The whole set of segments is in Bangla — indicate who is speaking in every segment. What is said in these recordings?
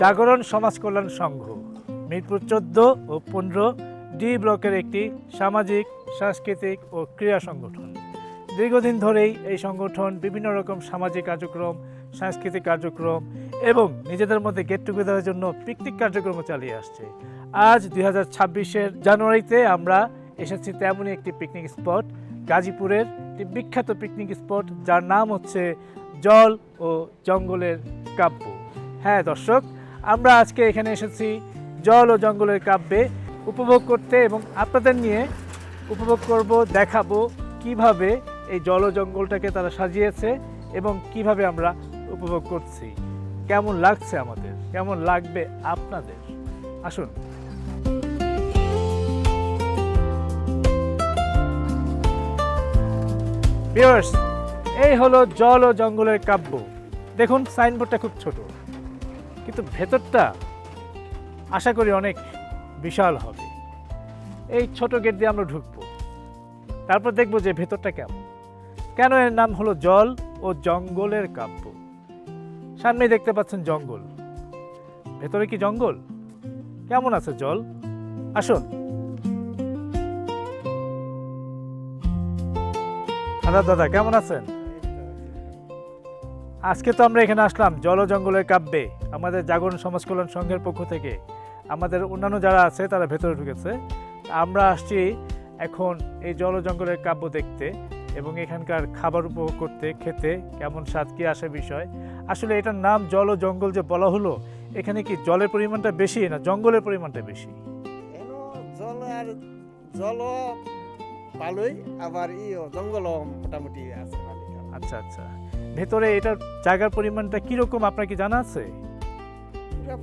Speaker 1: জাগরণ সমাজ কল্যাণ সংঘ মিরপুর 14 ও 15 ডি ব্লকের একটি সামাজিক, সাংস্কৃতিক ও ক্রীড়া সংগঠন। দীর্ঘদিন ধরেই এই সংগঠন বিভিন্ন রকম সামাজিক কার্যক্রম, সাংস্কৃতিক কার্যক্রম এবং নিজেদের মধ্যে গেট টুগেদারের জন্য পিকনিক কার্যক্রম চালিয়ে আসছে। আজ 2026-এর জানুয়ারিতে আমরা এসেছি তেমনই একটি পিকনিক স্পট, গাজীপুরের একটি বিখ্যাত পিকনিক স্পট যার নাম হচ্ছে জল ও জঙ্গলের কাব্য। হ্যাঁ দর্শক, আমরা আজকে এখানে এসেছি জল ও জঙ্গলের কাব্যে উপভোগ করতে এবং আপনাদের নিয়ে উপভোগ করব, দেখাবো কিভাবে এই জল ও জঙ্গলটাকে তারা সাজিয়েছে এবং কিভাবে আমরা উপভোগ করছি। কেমন লাগছে আমাদের, কেমন লাগবে আপনাদের, আসুন। ভিউয়ার্স, এই হলো জল ও জঙ্গলের কাব্য। দেখুন সাইনবোর্ডটা খুব ছোট, কিন্তু ভেতরটা আশা করি অনেক বিশাল হবে। এই ছোট গেট দিয়ে আমরা ঢুকবো, তারপর দেখবো যে ভেতরটা কেমন। কেন এর নাম হলো জল ও জঙ্গলের কাব্য? সামনেই দেখতে পাচ্ছেন জঙ্গল, ভেতরে কি জঙ্গল? কেমন আছে জল? আসুন। দাদা কেমন আছেন? আজকে তো আমরা এখানে আসলাম জল ও জঙ্গলের কাব্যে, আমাদের জাগরণ সমাজ কল্যাণ সংঘের পক্ষ থেকে। আমাদের অন্যান্য যারা আছে তারা ভেতরে ঢুকেছে, আমরা আসছি এখন এই জল ও জঙ্গলের কাব্য দেখতে এবং এখানকার খাবার উপভোগ করতে, খেতে কেমন স্বাদ, কি আসে বিষয়। আসলে এটার নাম জল ও জঙ্গল যে বলা হলো, এখানে কি জলের পরিমাণটা বেশি না জঙ্গলের পরিমাণটা বেশি?
Speaker 2: জল আর জল ভালোই, আবার জঙ্গল মোটামুটি আছে।
Speaker 1: আচ্ছা আচ্ছা, ভেতরে এটার জায়গার পরিমাণটা কিরকম আপনার কি জানা আছে?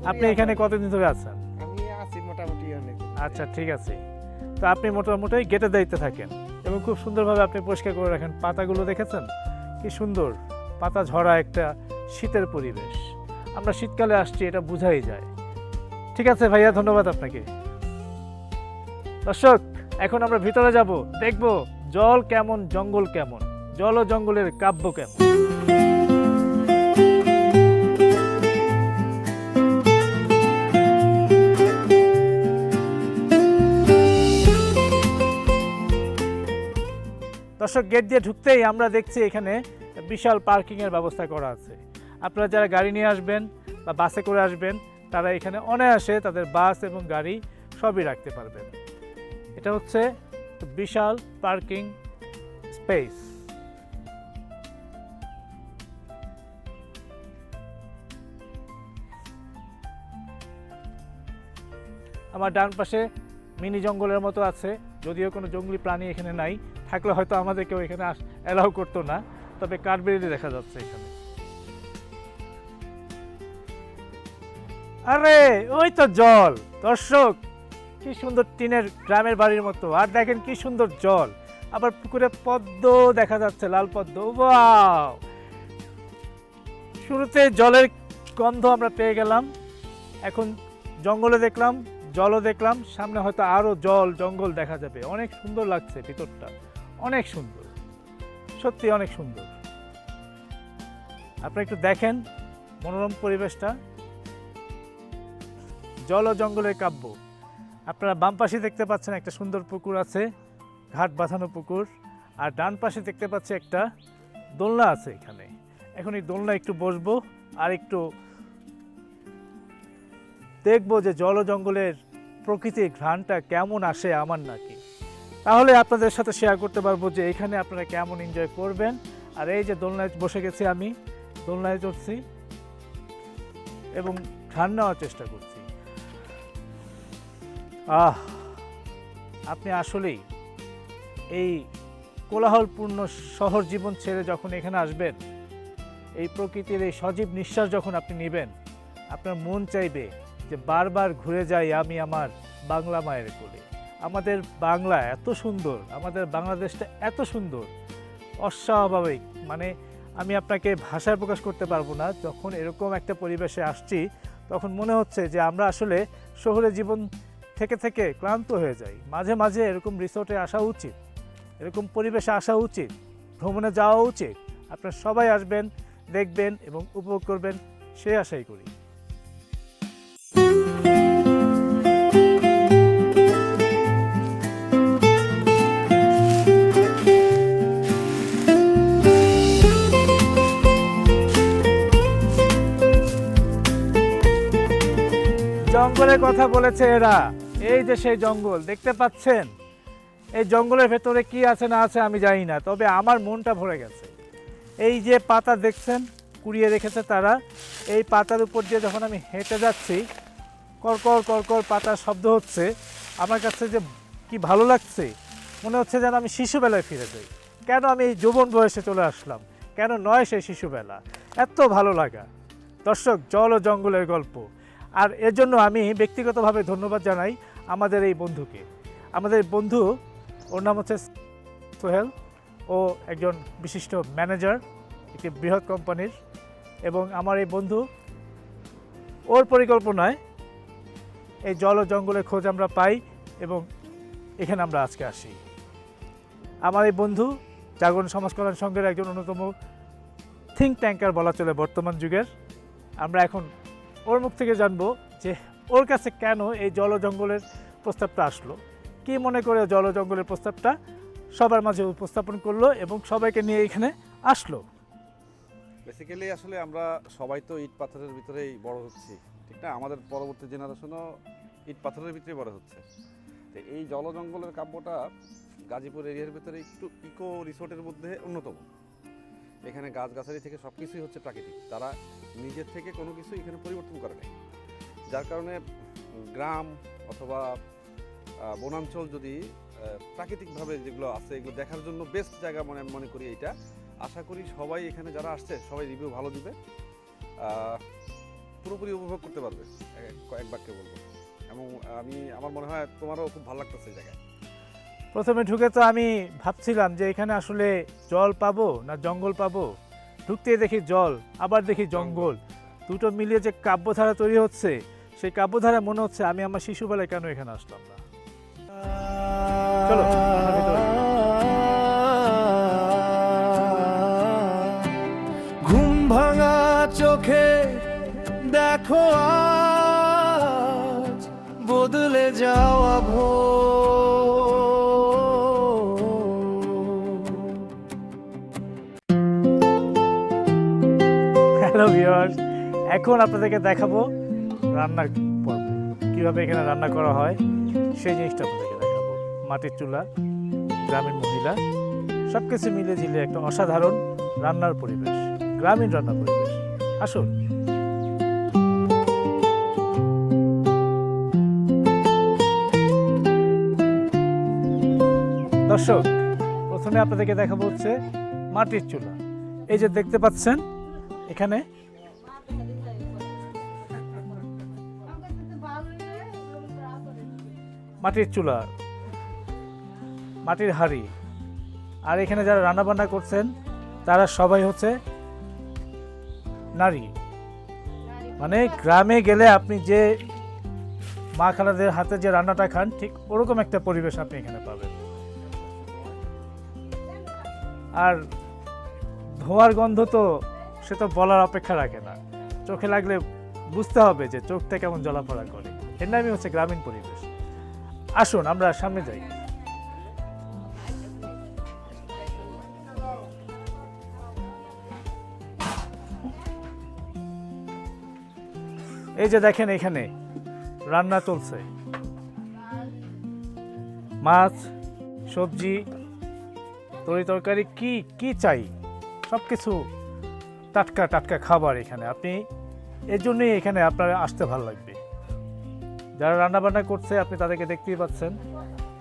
Speaker 1: আপনি এখানে কতদিন ধরে আছেন?
Speaker 2: আমি আছি মোটামুটি অনেক।
Speaker 1: আচ্ছা ঠিক আছে, তো আপনি মোটামুটি গেটের দায়িত্বে থাকেন এবং খুব সুন্দরভাবে আপনি পরিষ্কার করে রাখেন। পাতাগুলো দেখেছেন কি সুন্দর, পাতা ঝরা একটা শীতের পরিবেশ। আমরা শীতকালে আসছি, এটা বোঝাই যায়। ঠিক আছে ভাইয়া, ধন্যবাদ আপনাকে। দর্শক, এখন আমরা ভিতরে যাব, দেখব জল কেমন, জঙ্গল কেমন, জল ও জঙ্গলের কাব্য কেমন। দর্শক, গেট দিয়ে ঢুকতেই আমরা দেখছি এখানে বিশাল পার্কিংয়ের ব্যবস্থা করা আছে। আপনারা যারা গাড়ি নিয়ে আসবেন বা বাসে করে আসবেন, তারা এখানে অনায়াসে তাদের বাস এবং গাড়ি সবই রাখতে পারবেন। এটা হচ্ছে বিশাল পার্কিং স্পেস। আমার ডান পাশে মিনি জঙ্গলের মতো আছে, যদিও কোনো জঙ্গলি প্রাণী এখানে নাই, থাকলে হয়তো আমাদেরকেও এখানে অ্যালাউ করতো না, তবে কাঠবেড়ি দেখা যাচ্ছে এখানে। আরে ওই তো জল দর্শক, কি সুন্দর টিনের গ্রামের বাড়ির মতো। আর দেখেন কি সুন্দর জল, আবার পুকুরে পদ্ম দেখা যাচ্ছে, লাল পদ্ম। ওয়াও, শুরুতে জলের গন্ধ আমরা পেয়ে গেলাম, এখন জঙ্গলে দেখলাম, জলও দেখলাম, সামনে হয়তো আরো জল জঙ্গল দেখা যাবে। অনেক সুন্দর লাগছে ভিতরটা, অনেক সুন্দর, সত্যি অনেক সুন্দর। আপনি একটু দেখেন মনোরম পরিবেশটা, জল ও জঙ্গলের কাব্য। আপনারা বাম পাশে দেখতে পাচ্ছেন একটা সুন্দর পুকুর আছে, ঘাট বাঁধানো পুকুর, আর ডান পাশে দেখতে পাচ্ছি একটা দোলনা আছে এখানে। এখন এই দোলনা একটু বসবো আর একটু দেখবো যে জল ও জঙ্গলের প্রকৃতির ঘ্রাণটা কেমন আসে আমার নাকি। তাহলে আপনাদের সাথে শেয়ার করতে পারবো যে এখানে আপনারা কেমন এনজয় করবেন। আর এই যে দোলনায় বসে গেছি, আমি দোলনায় চড়ছি এবং ঘ্রাণ নেওয়ার চেষ্টা করছি। আপনি আসলেই এই কোলাহলপূর্ণ শহর জীবন ছেড়ে যখন এখানে আসবেন, এই প্রকৃতির এই সজীব নিঃশ্বাস যখন আপনি নেবেন, আপনার মন চাইবে যে বারবার ঘুরে যাই আমি আমার বাংলা মায়ের কোলে। আমাদের বাংলা এত সুন্দর, আমাদের বাংলাদেশটা এত সুন্দর, অস্বাভাবিক। মানে আমি আপনাকে ভাষায় প্রকাশ করতে পারবো না। যখন এরকম একটা পরিবেশে আসছি, তখন মনে হচ্ছে যে আমরা আসলে শহরে জীবন থেকে থেকে ক্লান্ত হয়ে যাই। মাঝে মাঝে এরকম রিসোর্টে আসা উচিত, এরকম পরিবেশে আসা উচিত, ভ্রমণে যাওয়া উচিত। আপনারা সবাই আসবেন, দেখবেন এবং উপভোগ করবেন, সে আশাই করি। জঙ্গলের কথা বলেছে এরা। এই যে সেই জঙ্গল দেখতে পাচ্ছেন, এই জঙ্গলের ভেতরে কি আছে না আছে আমি জানি না, তবে আমার মনটা ভরে গেছে। এই যে পাতা দেখছেন কুড়িয়ে রেখেছে তারা, এই পাতার উপর দিয়ে যখন আমি হেঁটে যাচ্ছি, কড়কড় কড়কড় পাতার শব্দ হচ্ছে, আমার কাছে যে কি ভালো লাগছে, মনে হচ্ছে যেন আমি শিশুবেলায় ফিরে যাই। কেন আমি এই যৌবন বয়সে চলে আসলাম, কেন নয় সেই শিশুবেলা, এত ভালো লাগা। দর্শক, জল ও জঙ্গলের গল্প। আর এর জন্য আমি ব্যক্তিগতভাবে ধন্যবাদ জানাই আমাদের এই বন্ধুকে। আমাদের বন্ধু, ওর নাম হচ্ছে সোহেল, ও একজন বিশিষ্ট ম্যানেজার একটি বৃহৎ কোম্পানির, এবং আমার এই বন্ধু, ওর পরিকল্পনায় এই জল ও জঙ্গলের খোঁজ আমরা পাই এবং এখানে আমরা আজকে আসি। আমার এই বন্ধু জাগরণ সমাজ কল্যাণ সংঘের একজন অন্যতম থিঙ্ক ট্যাঙ্কার বলা চলে বর্তমান যুগের। আমরা এখন ওর মুখ থেকে জানবো যে ওর কাছে কেন এই জল ও জঙ্গলের প্রস্তাবটা আসলো, কি মনে করে জল ও জঙ্গলের প্রস্তাবটা সবার মাঝে উপস্থাপন করলো এবং সবাইকে নিয়ে এখানে আসলো।
Speaker 3: বেসিক্যালি আসলে আমরা সবাই তো ইট পাথরের ভিতরেই বড় হচ্ছি, ঠিক না? আমাদের পরবর্তী জেনারেশনও ইট পাথরের ভিতরেই বড় হচ্ছে। তো এই জল জঙ্গলের কাব্যটা গাজীপুর এরিয়ার ভিতরে একটু ইকো রিসোর্টের মধ্যে অন্যতম। এখানে গাছগাছালি থেকে সব কিছুই হচ্ছে প্রাকৃতিক, তারা নিজের থেকে কোনো কিছু এখানে পরিবর্তন করে নেয়, যার কারণে গ্রাম অথবা বনাঞ্চল যদি প্রাকৃতিকভাবে যেগুলো আছে এগুলো দেখার জন্য বেস্ট জায়গা মনে করি এইটা। আশা করি সবাই এখানে যারা আসছে সবাই রিভিউ ভালো দিবে, পুরোপুরি উপভোগ করতে পারবে, এক বাক্যে বলবো। এবং আমার মনে হয় তোমারও খুব ভালো লাগতেছে এই জায়গায়।
Speaker 1: প্রথমে ঢুকে তো আমি ভাবছিলাম যে এখানে আসলে জল পাবো না জঙ্গল পাবো, ঢুকতেই দেখি জল, আবার দেখি জঙ্গল, দুটো মিলিয়ে যে কাব্যধারা তৈরি হচ্ছে, সেই কাব্যধারা মনে হচ্ছে আমি আমার শিশুবেলায় কেন এখানে আসলাম না। চলো আমরা ভেতরে যাই।
Speaker 4: ঘুম ভাঙা চোখে দেখো আজ বদলে যাওয়া
Speaker 1: হ্যালো ভিউয়ার্স, এখন আপনাদেরকে দেখাবো রান্নার পর্ব, কীভাবে এখানে রান্না করা হয় সেই জিনিসটা আপনাদেরকে দেখাবো। মাটির চুলা, গ্রামীণ মহিলা, সব কিছু মিলে ঝিলে একটা অসাধারণ রান্নার পরিবেশ, গ্রামীণ রান্নার পরিবেশ। আসুন। দর্শক, প্রথমে আপনাদেরকে দেখাবো হচ্ছে মাটির চুলা। এই যে দেখতে পাচ্ছেন এখানে মাটির চুলা, মাটির হাঁড়ি, আর এখানে যারা রান্না বান্না করছেন তারা সবাই হচ্ছে নারী। মানে গ্রামে গেলে আপনি যে মা খালাদের হাতে যে রান্নাটা খান, ঠিক ওরকম একটা পরিবেশ আপনি এখানে পাবেন। আর ধোঁয়ার গন্ধ তো সে তো বলার অপেক্ষা রাখে না, চোখে লাগলে বুঝতে হবে যে চোখটা কেমন জ্বলাপড়া করে। এর নামই হচ্ছে গ্রামীণ পরিবেশ। আসুন আমরা সামনে যাই। এই যে দেখেন এখানে রান্না চলছে, মাছ, সবজি, তরি তরকারি, কি কি চাই সব কিছু টাটকা টাটকা খাবার এখানে। আপনি এর জন্যই এখানে আপনার আসতে ভালো লাগবে। যারা রান্না বান্না করছে আপনি তাদেরকে দেখতেই পাচ্ছেন,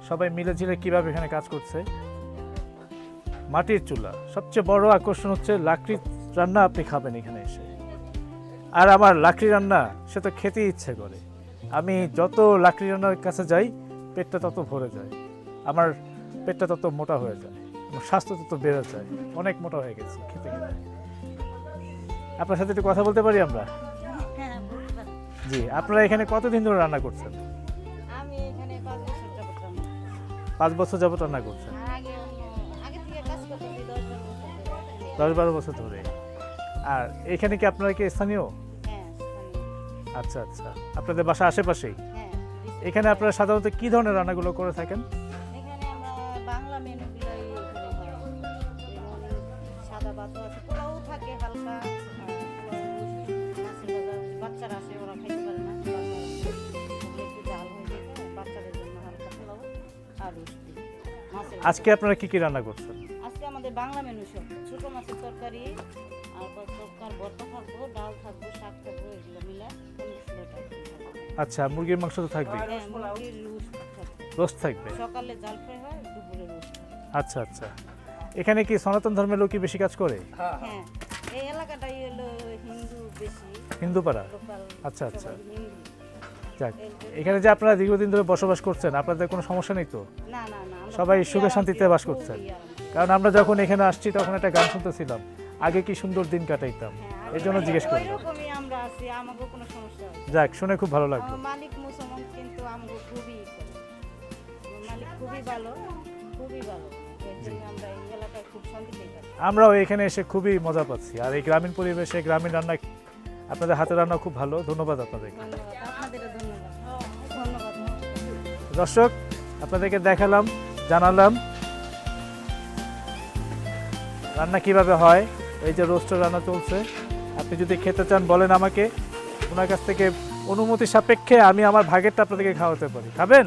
Speaker 1: সবাই মিলে ঝিলে কীভাবে এখানে কাজ করছে। মাটির চুলা, সবচেয়ে বড় আকর্ষণ হচ্ছে লাকড়ির রান্না আপনি খাবেন এখানে এসে। আর আমার লাকড়ি রান্না সে তো খেতে ইচ্ছে করে। আমি যত লাকড়ি রান্নার কাছে যাই পেটটা তত ভরে যায়, আমার পেটটা তত মোটা হয়ে যায়, আমার স্বাস্থ্য তত বেড়ে যায়, অনেক মোটা হয়ে গেছি খেতে খেতে। আপনার সাথে একটু কথা বলতে পারি আমরা? জি, আপনারা এখানে কতদিন ধরে রান্না করছেন?
Speaker 5: আমি এখানে 5 বছর যাবত রান্না।
Speaker 1: 5 বছর যাবত রান্না করছেন?
Speaker 5: আগে থেকে কাজ করতেছি
Speaker 1: 10-12 বছর ধরে। আর এখানে কি আপনারা কি স্থানীয়?
Speaker 5: হ্যাঁ,
Speaker 1: আচ্ছা আচ্ছা, আপনাদের বাসা আশেপাশেই?
Speaker 5: হ্যাঁ।
Speaker 1: এখানে আপনারা সাধারণত কি ধরনের রান্নাগুলো করে থাকেন?
Speaker 5: এখানে আমরা বাংলা মেনুগুলাই এখানে হয়। যেমন সাদা ভাতও আছে, পোলাও থাকে হালকা, পোলাও, মাছের ভাজা, বাচ্চারা আসে ওরা খাইতে পারে না,
Speaker 1: আজকে আপনারা কি কি রান্না করছেন?
Speaker 5: আজকে আমাদের বাংলা মেনু সব ছোট মাছের তরকারি আর তরকার ভর্তা থাকবো, ডাল থাকবো, শাক থাকবো, এগুলো মিলে 15-16 টাকা থাকবে।
Speaker 1: আচ্ছা, মুরগির মাংস তো থাকবে,
Speaker 5: হ্যাঁ, মুরগির রোস্ট থাকবে।
Speaker 1: রোস্ট থাকবে।
Speaker 5: সকালে জাল ফ্রাই হয়, দুপুরে রোস্ট হয়।
Speaker 1: আচ্ছা আচ্ছা, এখানে কি সনাতন ধর্মের লোক কি বেশি কাজ করে?
Speaker 5: হ্যাঁ, এই এলাকাটাই হলো হিন্দু বেশি,
Speaker 1: হিন্দু পাড়া।
Speaker 5: লোকাল।
Speaker 1: আচ্ছা আচ্ছা,
Speaker 5: সবাই হিন্দু।
Speaker 1: যাক, এখানে যে আপনারা দীর্ঘদিন ধরে বসবাস করছেন, আপনাদের কোনো সমস্যা নেই তো?
Speaker 5: না না না, আমরা
Speaker 1: সবাই
Speaker 5: খুবই
Speaker 1: সুখে
Speaker 5: আরামসে,
Speaker 1: শান্তিতে বাস
Speaker 5: খুবই
Speaker 1: করছেন।
Speaker 5: আরামসে।
Speaker 1: কারণ আমরা যখন এখানে আসছি তখন একটা গান শুনতেছিলাম, আগে কি সুন্দর দিন কাটাইতাম,
Speaker 5: হ্যাঁ,
Speaker 1: এই জন্য জিজ্ঞেস করলাম।
Speaker 5: ওইরকমই আমরা আছি, আমাকে কোনো সমস্যা হয় না।
Speaker 1: যাক, শুনে খুব ভালো লাগলো।
Speaker 5: আমার মালিক মুসলমান, কিন্তু আমাকে খুবই ই করে। আমার মালিক খুবই ভালো, খুবই ভালো। এর জন্য আমরা এই এলাকায় খুব শান্তিতেই থাকি।
Speaker 1: আমরাও এখানে এসে খুবই মজা পাচ্ছি, আর এই গ্রামীণ পরিবেশে গ্রামীণ রান্না, আপনাদের হাতের রান্না খুব ভালো। ধন্যবাদ আপনাদেরকে।
Speaker 5: ধন্যবাদ, আপনাদেরও ধন্যবাদ। ধন্যবাদ।
Speaker 1: দর্শক, আপনাদেরকে দেখালাম, জানালাম রান্না কিভাবে হয়। এই যে রোস্টার রান্না চলছে, আপনি যদি খেতে চান বলেন আমাকে, ওনার কাছ থেকে অনুমতি সাপেক্ষে আমি আমার ভাগেরটা আপনাদেরকে খাওয়াতে পারি। খাবেন?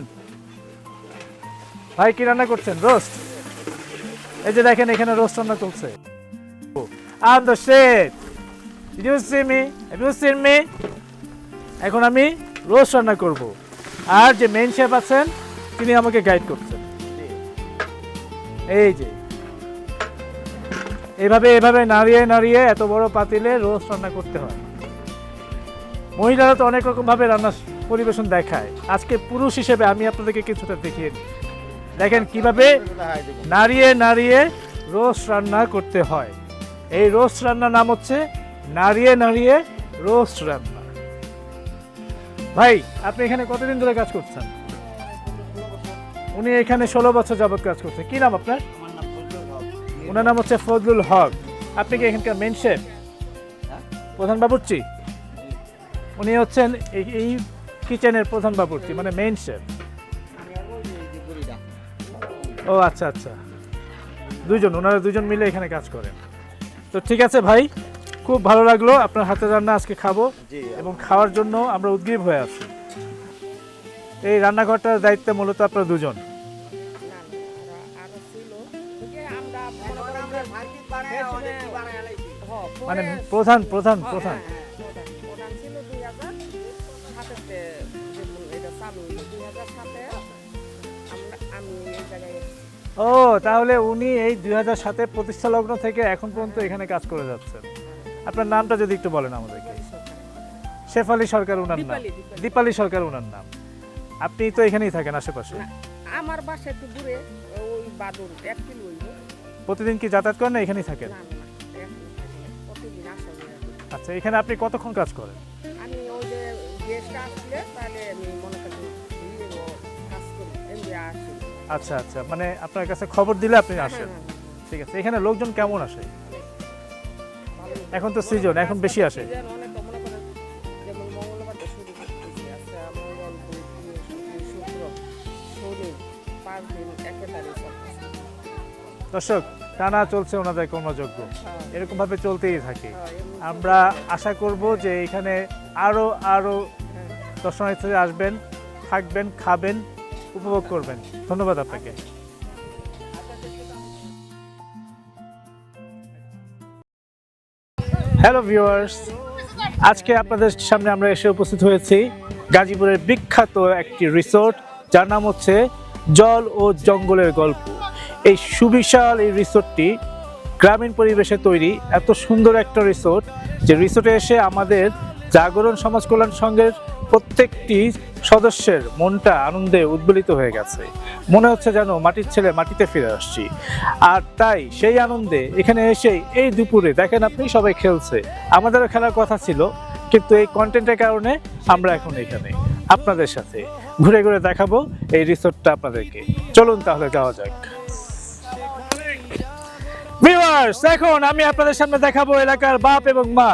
Speaker 1: ভাই কি রান্না করছেন? রোস্ট। এই যে দেখেন এখানে রোস্ট রান্না চলছে। I'm the shit. Did you see me? Have you seen me? এখন আমি রোস্ট রান্না করব, আর যে মেইন শেফ আছেন তিনি আমাকে গাইড করছেন। এই যে এভাবে এভাবে নাড়িয়ে নাড়িয়ে এত বড় পাতিলে রোস্ট রান্না করতে হয়। মহিলারা তো অনেক রকম ভাবে রান্না পরিবেশন দেখায়, আজকে পুরুষ হিসেবে আমি আপনাদেরকে কিছুটা দেখিয়ে দিই। দেখেন কিভাবে নাড়িয়ে নাড়িয়ে রোস্ট রান্না করতে হয়। এই রোস্ট রান্নার নাম হচ্ছে নাড়িয়ে নাড়িয়ে রোস্ট রান্না। ভাই, আপনি এখানে কতদিন ধরে কাজ করছেন? উনি এখানে 16 বছর যাবত কাজ করছেন। কি নাম আপনার? ওনার নাম হচ্ছে ফজলুল হক। আপনি কি এখানকার মেন শেফ, প্রধান বাবুর্চি? উনি হচ্ছেন এই কিচেনের প্রধান বাবুর্চি, মানে মেইন শেফ। ও আচ্ছা আচ্ছা, দুইজন, ওনারা দুজন মিলে এখানে কাজ করেন। তো ঠিক আছে ভাই, খুব ভালো লাগলো আপনার হাতের রান্না আজকে খাবো, এবং খাওয়ার জন্য আমরা উদ্গ্রীব হয়ে আছি। এই রান্নাঘরটার দায়িত্বে মূলত আপনারা দুজন। মানে প্রধান প্রধান প্রধান
Speaker 6: প্রধান ছিল 2007-তে, এটা চালু হলো 2007-এ। আমি এই জায়গায়
Speaker 1: ও, তাহলে উনি এই 2007-এর প্রতিষ্ঠা লগ্ন থেকে এখন পর্যন্ত এখানে কাজ করে যাচ্ছেন। আপনার নামটা যদি একটু বলেন আমাদেরকে। শেফালি সরকার ওনার নাম, দীপালি সরকার ওনার নাম। আপনি তো এখানেই থাকেন আশেপাশে?
Speaker 6: আমার বাসা একটু দূরে, ওই বাদুর 1 কিলো হইল।
Speaker 1: প্রতিদিন কি যাতায়াত করেন না এখানেই থাকেন?
Speaker 6: না না, প্রতিদিন আসা হয়।
Speaker 1: আচ্ছা, এখানে আপনি কতক্ষণ কাজ করেন?
Speaker 6: আমি ওই যে গেস্ট আসলে তাহলে আমি মনে করি কাজ করি, এমনি আসি।
Speaker 1: আচ্ছা আচ্ছা, মানে আপনার কাছে খবর দিলে আপনি আসেন। ঠিক আছে, এখানে লোকজন কেমন আসে? এখন তো সিজন, এখন বেশি আসে।
Speaker 6: অনেক মনে করেন যেমন মঙ্গলবার তো শুরু করতেছি, আচ্ছা মঙ্গল, বুধ, বৃহস্পতি, শুক্র, শনি, 5 দিন একেবারে চলতেছে।
Speaker 1: দর্শক, টানা চলছে ওনাদের কর্মযজ্ঞ, এরকম ভাবে চলতেই থাকে।
Speaker 6: এমনি
Speaker 1: আমরা আশা করব যে এখানে আরো আরো দর্শনার্থীরা আসবেন, থাকবেন, খাবেন, উপভোগ করবেন। ধন্যবাদ আপনাকে। হ্যালো ভিউয়ার্স, আজকে আপনাদের সামনে আমরা এসে উপস্থিত হয়েছি গাজীপুরের বিখ্যাত একটি রিসোর্ট, যার নাম হচ্ছে জল ও জঙ্গলের গল্প। এই সুবিশাল এই রিসোর্টটি গ্রামীণ পরিবেশে তৈরি, এত সুন্দর একটা রিসোর্ট যে রিসোর্টে এসে আমাদের জাগরণ সমাজ কল্যাণ সংঘের প্রত্যেকটি সদস্যের মনটা আনন্দে উদ্বেলিত হয়ে গেছে। মনে হচ্ছে যেন মাটির ছেলে মাটিতে ফিরে আসছি। আর তাই সেই আনন্দে এখানে এসেই এই দুপুরে দেখেন আপনি সবাই খেলছে, আমাদেরও খেলার কথা ছিল, কিন্তু এই কন্টেন্টের কারণে আমরা এখন এখানে আপনাদের সাথে ঘুরে ঘুরে দেখাবো এই রিসোর্টটা আপনাদেরকে। চলুন তাহলে যাওয়া যাক। ভিউয়ার্স, এখন আমি আপনাদের সামনে দেখাবো এলাকার বাপ এবং মা।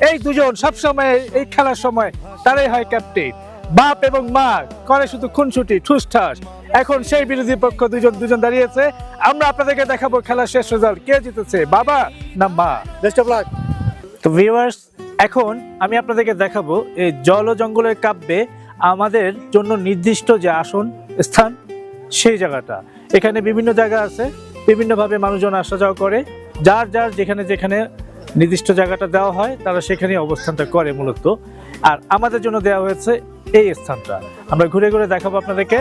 Speaker 1: এই দুজন সবসময় এই খেলার সময় তারাই হয় ক্যাপ্টেন। বাপ এবং মা করে শুধু খুনসুটি ঠুসঠাস। এখন সেই বিরোধী পক্ষ দুজন দাঁড়িয়েছে। আমরা আপনাদেরকে দেখাবো খেলার শেষ রেজাল্ট, কে জিতেছে, বাবা না মা। Best of luck. তো ভিউয়ার্স, এখন আমি আপনাদেরকে দেখাবো এই জল ও জঙ্গলের কাব্যে আমাদের জন্য নির্দিষ্ট যে আসন স্থান, সেই জায়গাটা। এখানে বিভিন্ন জায়গা আছে, বিভিন্নভাবে মানুষজন আসা যাওয়া করে, যার যার যেখানে যেখানে নির্দিষ্ট জায়গাটা দেওয়া হয় তারা সেখানে অবস্থানটা করে মূলত। আর আমাদের জন্য দেওয়া হয়েছে এই স্থানটা, আমরা ঘুরে ঘুরে দেখাবো আপনাদেরকে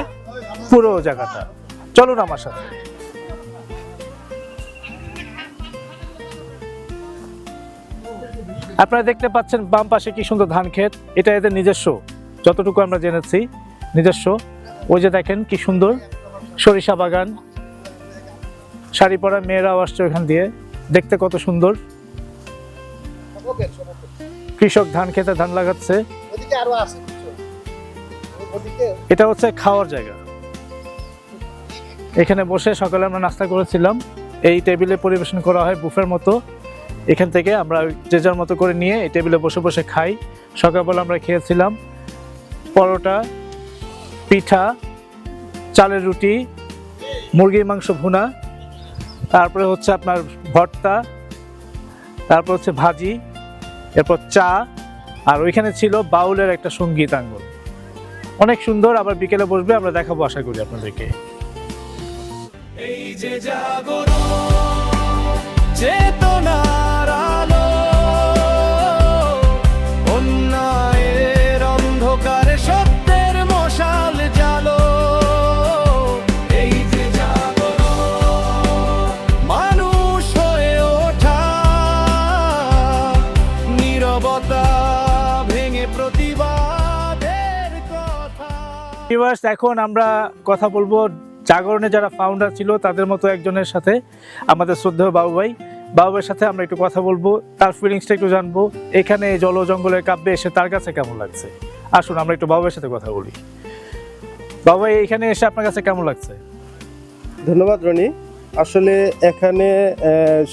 Speaker 1: পুরো জায়গাটা। চলুন আমার সাথে। আপনারা দেখতে পাচ্ছেন বাম পাশে কি সুন্দর ধান ক্ষেত, এটা এদের নিজস্ব, যতটুকু আমরা জেনেছি নিজস্ব। ওই যে দেখেন কি সুন্দর সরিষা বাগান, শাড়ি পরা মেয়েরাও আসছে ওখান দিয়ে, দেখতে কত সুন্দর। কৃষক ধান খেতে ধান লাগাচ্ছে। এটা হচ্ছে খাওয়ার জায়গা, এখানে বসে সকালে আমরা নাস্তা করেছিলাম, এই টেবিলে পরিবেশন করা হয় বুফের মতো। এখান থেকে আমরা যে যার মতো করে নিয়ে এই টেবিলে বসে বসে খাই। সকালবেলা আমরা খেয়েছিলাম পরোটা, পিঠা, চালের রুটি, মুরগির মাংস ভুনা, তারপরে হচ্ছে আপনার ভর্তা, তারপর হচ্ছে ভাজি, এরপর চা, আর ওইখানে ছিল বাউলের একটা সঙ্গীতাঙ্গন, অনেক সুন্দর। আবার বিকেলে বসবে, আমরা দেখাবো আশা করি আপনাদেরকে।
Speaker 4: এই যে জাগরণ চেতনার আলো, অন্যায়ের অন্ধকারে সত্যের মশাল জালো। এই যে জাগরণ মানুষ হয়ে ওঠা, নীরবতা ভেঙে প্রতিবাদের কথা।
Speaker 1: ভিউয়ার্স, এখন আমরা কথা বলবো জাগরণে যারা ফাউন্ডার ছিল তাদের মতো একজনের সাথে, আমাদের শ্রদ্ধেয় বাবু ভাইয়ের সাথে আমরা একটু কথা বলবো, তার ফিলিংসটা একটু জানবো। এখানে জল জঙ্গলের কাব্যে এসে তার কাছে কেমন লাগছে, আসুন আমরা একটু বাবু ভাইয়ের সাথে কথা বলি। বাবু ভাই, এখানে এসে আপনার কাছে কেমন লাগছে?
Speaker 7: ধন্যবাদ রনি। আসলে এখানে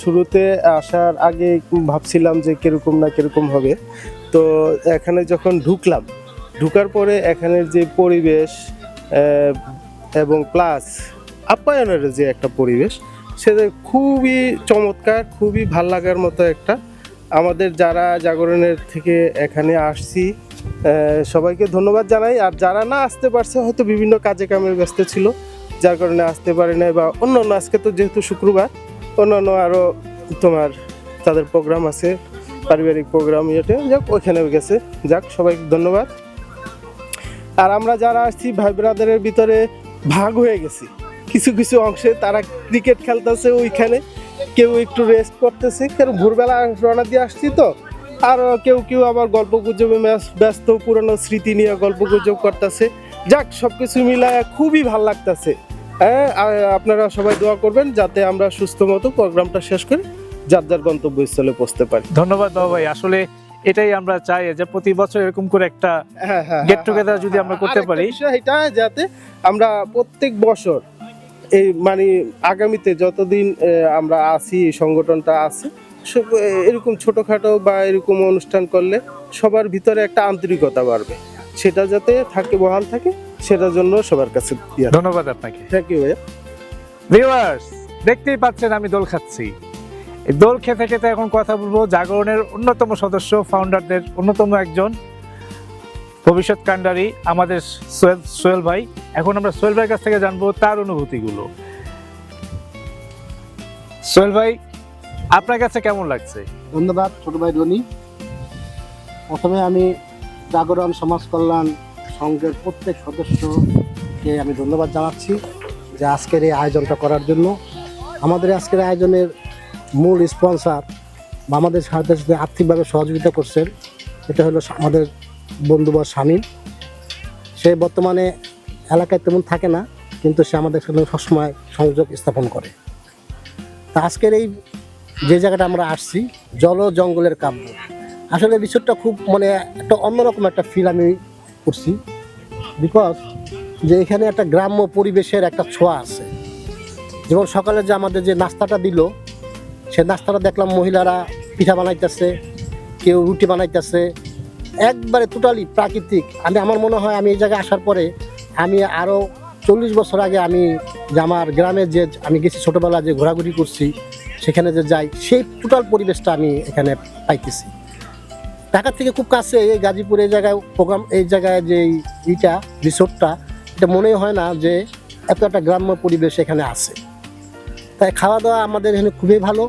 Speaker 7: শুরুতে আসার আগে ভাবছিলাম যে কিরকম না কিরকম হবে, তো এখানে যখন ঢুকার পরে এখানের যে পরিবেশ এবং প্লাস আপ্যায়নের যে একটা পরিবেশ, সেটা খুবই চমৎকার, খুবই ভাল লাগার মতো একটা। আমাদের যারা জাগরণের থেকে এখানে আসছি সবাইকে ধন্যবাদ জানাই। আর যারা না আসতে পারছে হয়তো বিভিন্ন কাজে কামে ব্যস্ত ছিল, যার কারণে আসতে পারে না, বা অন্যান্য আজকে তো যেহেতু শুক্রবার, অন্যান্য আরও তোমার তাদের প্রোগ্রাম আছে, পারিবারিক প্রোগ্রাম, ইয়েতে যাক ওইখানে গেছে। যাক, সবাইকে ধন্যবাদ। আর আমরা যারা আসছি ভাই ব্রাদারের ভিতরে ভাগ হয়ে গেছি, কিছু কিছু অংশে তারা ক্রিকেট খেলতেছে ওইখানে, কেউ একটু রেস্ট করতেছে, কেউ ভোরবেলা রওনা দিয়ে আসছি তো, আর কেউ আবার গল্প গুজবে ব্যস্ত, পুরনো স্মৃতি নিয়ে গল্প গুজব করতেছে। যাক, সব কিছু মিলায় খুবই ভাল লাগতেছে। হ্যাঁ, আপনারা সবাই দোয়া করবেন যাতে আমরা সুস্থ মতো প্রোগ্রামটা শেষ করে যার যার গন্তব্যস্থলে পৌঁছতে পারি।
Speaker 1: ধন্যবাদ বাবু ভাই, আসলে এটাই আমরা চাই যে প্রতি বছর এরকম করে একটা গেট টুগেদার যদি আমরা করতে পারি।
Speaker 7: এটা যাতে আমরা প্রত্যেক বছর এই মানে আগামীতে যতদিন আমরা আছি, এই সংগঠনটা আছে, এরকম ছোটখাটো বা এরকম অনুষ্ঠান করলে সবার ভিতরে একটা আন্তরিকতা বাড়বে, সেটা যাতে থাকে, বহাল থাকে, সেটার জন্য সবার কাছে
Speaker 1: ধন্যবাদ আপনাকে।
Speaker 7: থ্যাংক ইউ ভাইয়া।
Speaker 1: ভিউয়ার্স, দেখতেই পাচ্ছেন আমি দোল খাচ্ছি। এই দোল খেতে খেতে এখন কথা বলবো জাগরণের অন্যতম সদস্য, ফাউন্ডারদের অন্যতম একজন, ভবিষ্যৎ কাণ্ডারি আমাদের সোহেল ভাই। এখন আমরা সোহেল ভাইয়ের কাছ থেকে জানবো তার অনুভূতিগুলো। সোহেল ভাই, আপনার কাছে কেমন লাগছে?
Speaker 8: ধন্যবাদ ছোট ভাই রনি। প্রথমে আমি জাগরণ সমাজ কল্যাণ সংঘের প্রত্যেক সদস্যকে আমি ধন্যবাদ জানাচ্ছি যে আজকের এই আয়োজনটা করার জন্য। আমাদের আজকের আয়োজনের মূল স্পন্সর বা আমাদের সাথে সাথে আর্থিকভাবে সহযোগিতা করছেন, এটা হলো আমাদের বন্ধুবর শামীম। সে বর্তমানে এলাকায় তেমন থাকে না, কিন্তু সে আমাদের সাথে সবসময় সংযোগ স্থাপন করে। তা আজকের এই যে জায়গাটা আমরা আসছি, জল জঙ্গলের কাব্য, আসলে বিষয়টা খুব মানে একটা অন্যরকম একটা ফিল আমি করছি, বিকজ যে এখানে একটা গ্রাম্য পরিবেশের একটা ছোঁয়া আছে। যেমন সকালে যে আমাদের যে নাস্তাটা দিল, সে নাস্তাটা দেখলাম মহিলারা পিঠা বানাইতেছে, কেউ রুটি বানাইতেছে, একবারে টোটালি প্রাকৃতিক। আমার মনে হয় আমি এই জায়গায় আসার পরে আমি আরও 40 বছর আগে আমি যে আমার গ্রামে যে আমি গেছি ছোটোবেলা, যে ঘোরাঘুরি করছি, সেখানে যে যাই, সেই টোটাল পরিবেশটা আমি এখানে পাইতেছি। ঢাকা থেকে খুব কাছে এই গাজীপুর, এই জায়গায় প্রোগ্রাম, এই জায়গায় যে এইটা রিসোর্টটা, এটা মনেই হয় না যে এত একটা গ্রাম্য পরিবেশ এখানে আছে। তাই খাওয়া দাওয়া আমাদের এখানে খুবই ভালো।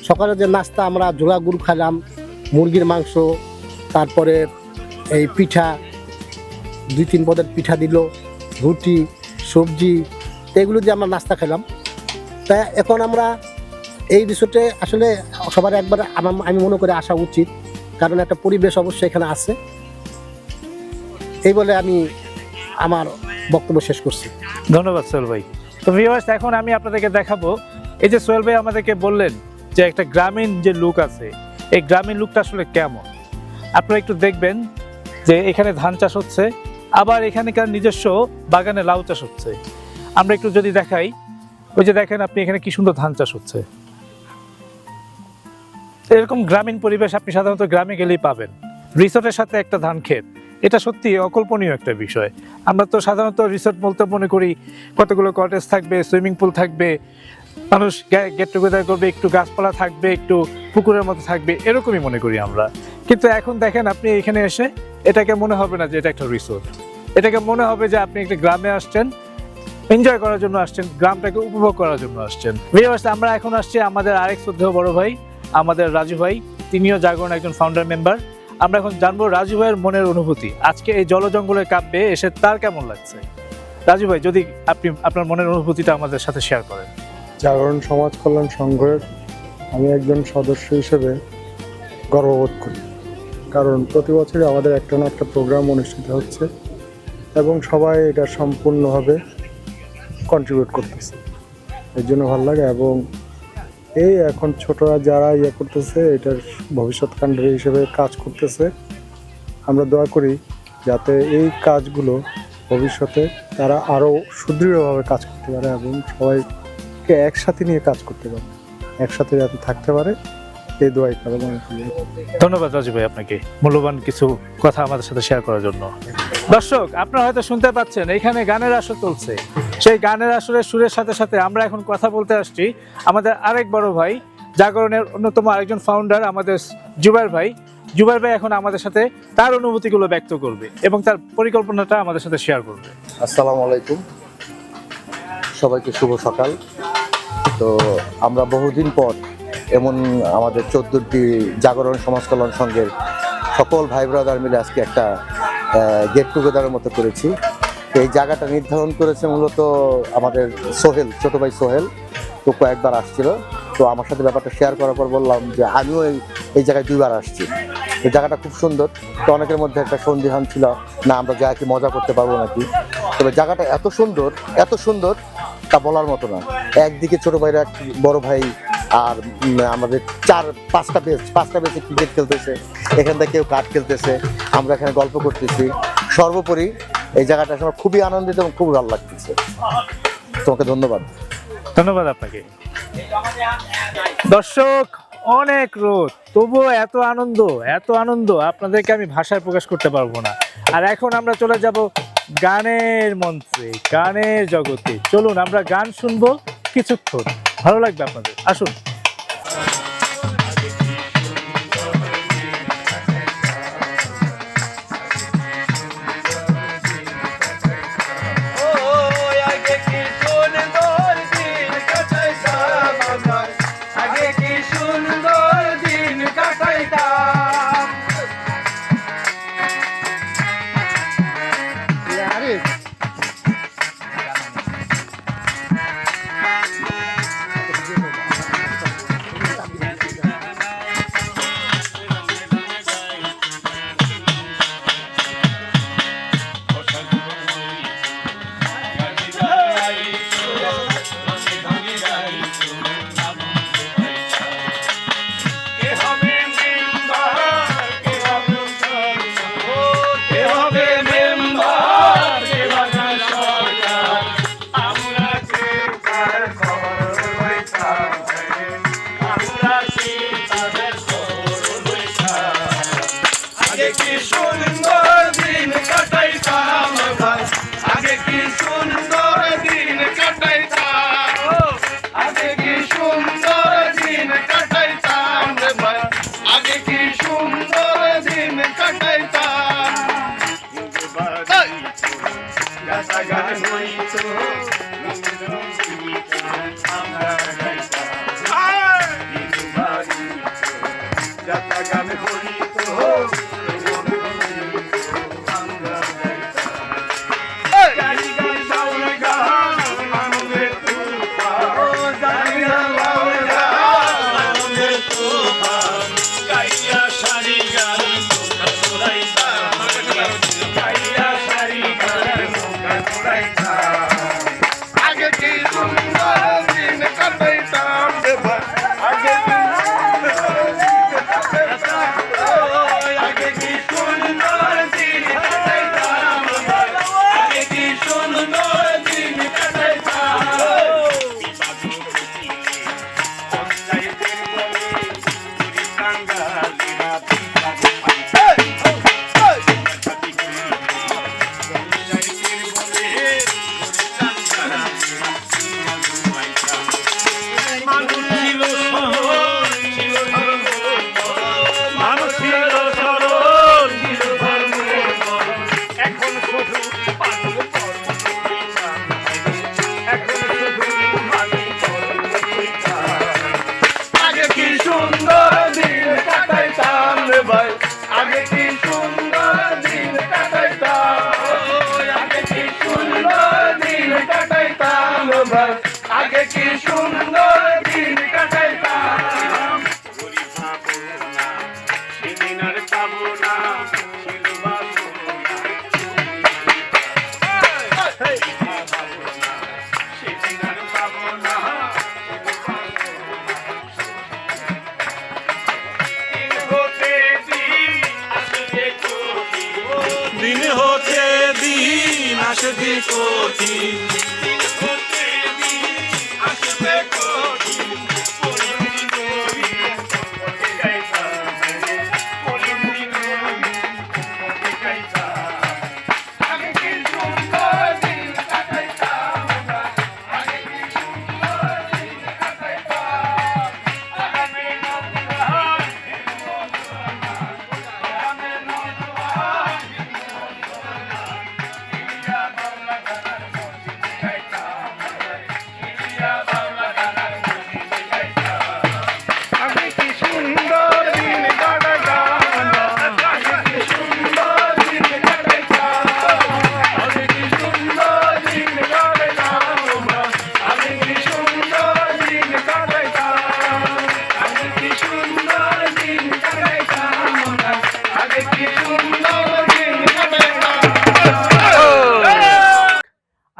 Speaker 8: সকালে যে নাস্তা আমরা ঝোলা গুড় খেলাম, মুরগির মাংস, তারপরে এই পিঠা, 2-3 পদের পিঠা দিল, রুটি, সবজি, এগুলো দিয়ে আমরা নাস্তা খেলাম। তাই এখন আমরা এই রিসোর্টে আসলে সবার একবার আমি মনে করি আসা উচিত, কারণ একটা পরিবেশ অবশ্যই এখানে আছে। এই বলে আমি আমার বক্তব্য শেষ করছি।
Speaker 1: ধন্যবাদ সোহেল ভাই। তো ভিউয়ার্স, এখন আমি আপনাদেরকে দেখাবো, এই যে সোহেল ভাই আমাদেরকে বললেন যে একটা গ্রামীণ যে লুক আছে, এই গ্রামীণ লুকটা আসলে কেমন। আপনারা একটু দেখবেন যে এখানে ধান চাষ হচ্ছে, আবার এখানকার নিজস্ব বাগানে লাউ চাষ হচ্ছে। আমরা একটু যদি দেখাই, ওই যে দেখেন আপনি এখানে কি সুন্দর ধান চাষ হচ্ছে। এরকম গ্রামীণ পরিবেশ আপনি সাধারণত গ্রামে গেলেই পাবেন। রিসোর্টের সাথে একটা ধান ক্ষেত, এটা সত্যি অকল্পনীয় একটা বিষয়। আমরা তো সাধারণত রিসোর্ট বলতে মনে করি কতগুলো কটেজ থাকবে, সুইমিং পুল থাকবে, মানুষ গেট টুগেদার করবে, একটু গাছপালা থাকবে, একটু পুকুরের মতো থাকবে, এরকমই মনে করি আমরা। কিন্তু এখন দেখেন আপনি এখানে এসে এটাকে মনে হবে না যে এটা একটা রিসোর্ট, এটাকে মনে হবে যে আপনি একটা গ্রামে আসছেন, এনজয় করার জন্য আসছেন, গ্রামটাকে উপভোগ করার জন্য আসছেন। ভিউয়ার্স, আমরা এখন আসছি আমাদের আরেক শ্রদ্ধেয় বড় ভাই, আমাদের রাজু ভাই, তিনিও জাগরণ একজন ফাউন্ডার মেম্বার। আমরা এখন জানবো রাজু ভাইয়ের মনের অনুভূতি, আজকে এই জলজঙ্গলের কাব্যে এসে তার কেমন লাগছে। রাজু ভাই, যদি আপনি আপনার মনের অনুভূতিটা আমাদের সাথে শেয়ার করেন।
Speaker 9: জাগরণ সমাজ কল্যাণ সংঘের আমি একজন সদস্য হিসেবে গর্ববোধ করি, কারণ প্রতি বছরই আমাদের একটা না একটা প্রোগ্রাম অনুষ্ঠিত হচ্ছে এবং সবাই এটা সম্পূর্ণভাবে কন্ট্রিবিউট করতেছে, এর জন্য ভালো লাগে। এবং এই এখন ছোটরা যারা করতেছে, এটার ভবিষ্যৎ কাণ্ডারি হিসেবে কাজ করতেছে, আমরা দোয়া করি যাতে এই কাজগুলো ভবিষ্যতে তারা আরও সুদৃঢ়ভাবে কাজ করতে পারে এবং সবাইকে একসাথে নিয়ে কাজ করতে পারে, একসাথে যাতে থাকতে পারে, এই দোয়াই করে মনে করি।
Speaker 1: ধন্যবাদ রাজু ভাই আপনাকে মূল্যবান কিছু কথা আমাদের সাথে শেয়ার করার জন্য। দর্শক, আপনারা হয়তো শুনতে পাচ্ছেন এখানে গানের আসর চলছে। সেই গানের আসরের সুরের সাথে সাথে আমরা এখন কথা বলতে আসছি আমাদের আরেক বড় ভাই, জাগরণের অন্যতম আরেকজন ফাউন্ডার আমাদের জুবাইর ভাই। জুবাইর ভাই এখন আমাদের সাথে তার অনুভূতিগুলো ব্যক্ত করবে এবং তার পরিকল্পনাটা আমাদের সাথে শেয়ার করবে।
Speaker 10: আসসালামু আলাইকুম, সবাইকে শুভ সকাল। তো আমরা বহুদিন পর এমন আমাদের 14টি জাগরণ সমাজ কল্যাণ সংঘের সকল ভাই ব্রাদার মিলে আজকে একটা গেট টুগেদারের মতো করেছি। এই জায়গাটা নির্ধারণ করেছে মূলত আমাদের সোহেল, ছোটো ভাই সোহেল। তো কয়েকবার আসছিল, তো আমার সাথে ব্যাপারটা শেয়ার করার পর বললাম যে আমিও এই জায়গায় 2বার আসছি। এই জায়গাটা খুব সুন্দর। তো অনেকের মধ্যে একটা সন্দিহান ছিল, না আমরা যা কি মজা করতে পারবো নাকি। তবে জায়গাটা এত সুন্দর তা বলার মতো না। একদিকে ছোটো ভাইরা, এক বড় ভাই আর আমাদের 4-5টা বেঁচে ক্রিকেট খেলতেছে, এখান থেকে কেউ কাঠ খেলতেছে, আমরা এখানে গল্প করতেছি। সর্বোপরি এই জায়গাটা আমার খুবই আনন্দিত এবং খুব ভালো লাগতেছে। তোমাকে ধন্যবাদ।
Speaker 1: ধন্যবাদ আপনাকে। দর্শক, অনেক রোদ, তবুও এত আনন্দ আপনাদেরকে আমি ভাষায় প্রকাশ করতে পারবো না। আর এখন আমরা চলে যাব গানের মঞ্চে, গানের জগতে। চলুন আমরা গান শুনবো কিছুক্ষণ, ভালো লাগবে আপনাদের, আসুন।
Speaker 4: গান হইতো কি সুন্দর দিন কাটাইতাম ঘুরি পাবো না সেদিন আর পাবো না শিলবা সেদিন আর পাবো না দিন হতে দিন আসবে কঠিন দিন হতে দিন আসবে কঠিন পরিণতি নবীন পথে যাইতাম পরিণতি নবীন পথে যাইতাম আগে কি সুন্দর দিন কাটাইতাম আগে কি সুন্দর দিন কাটাইতাম আগামী নবীন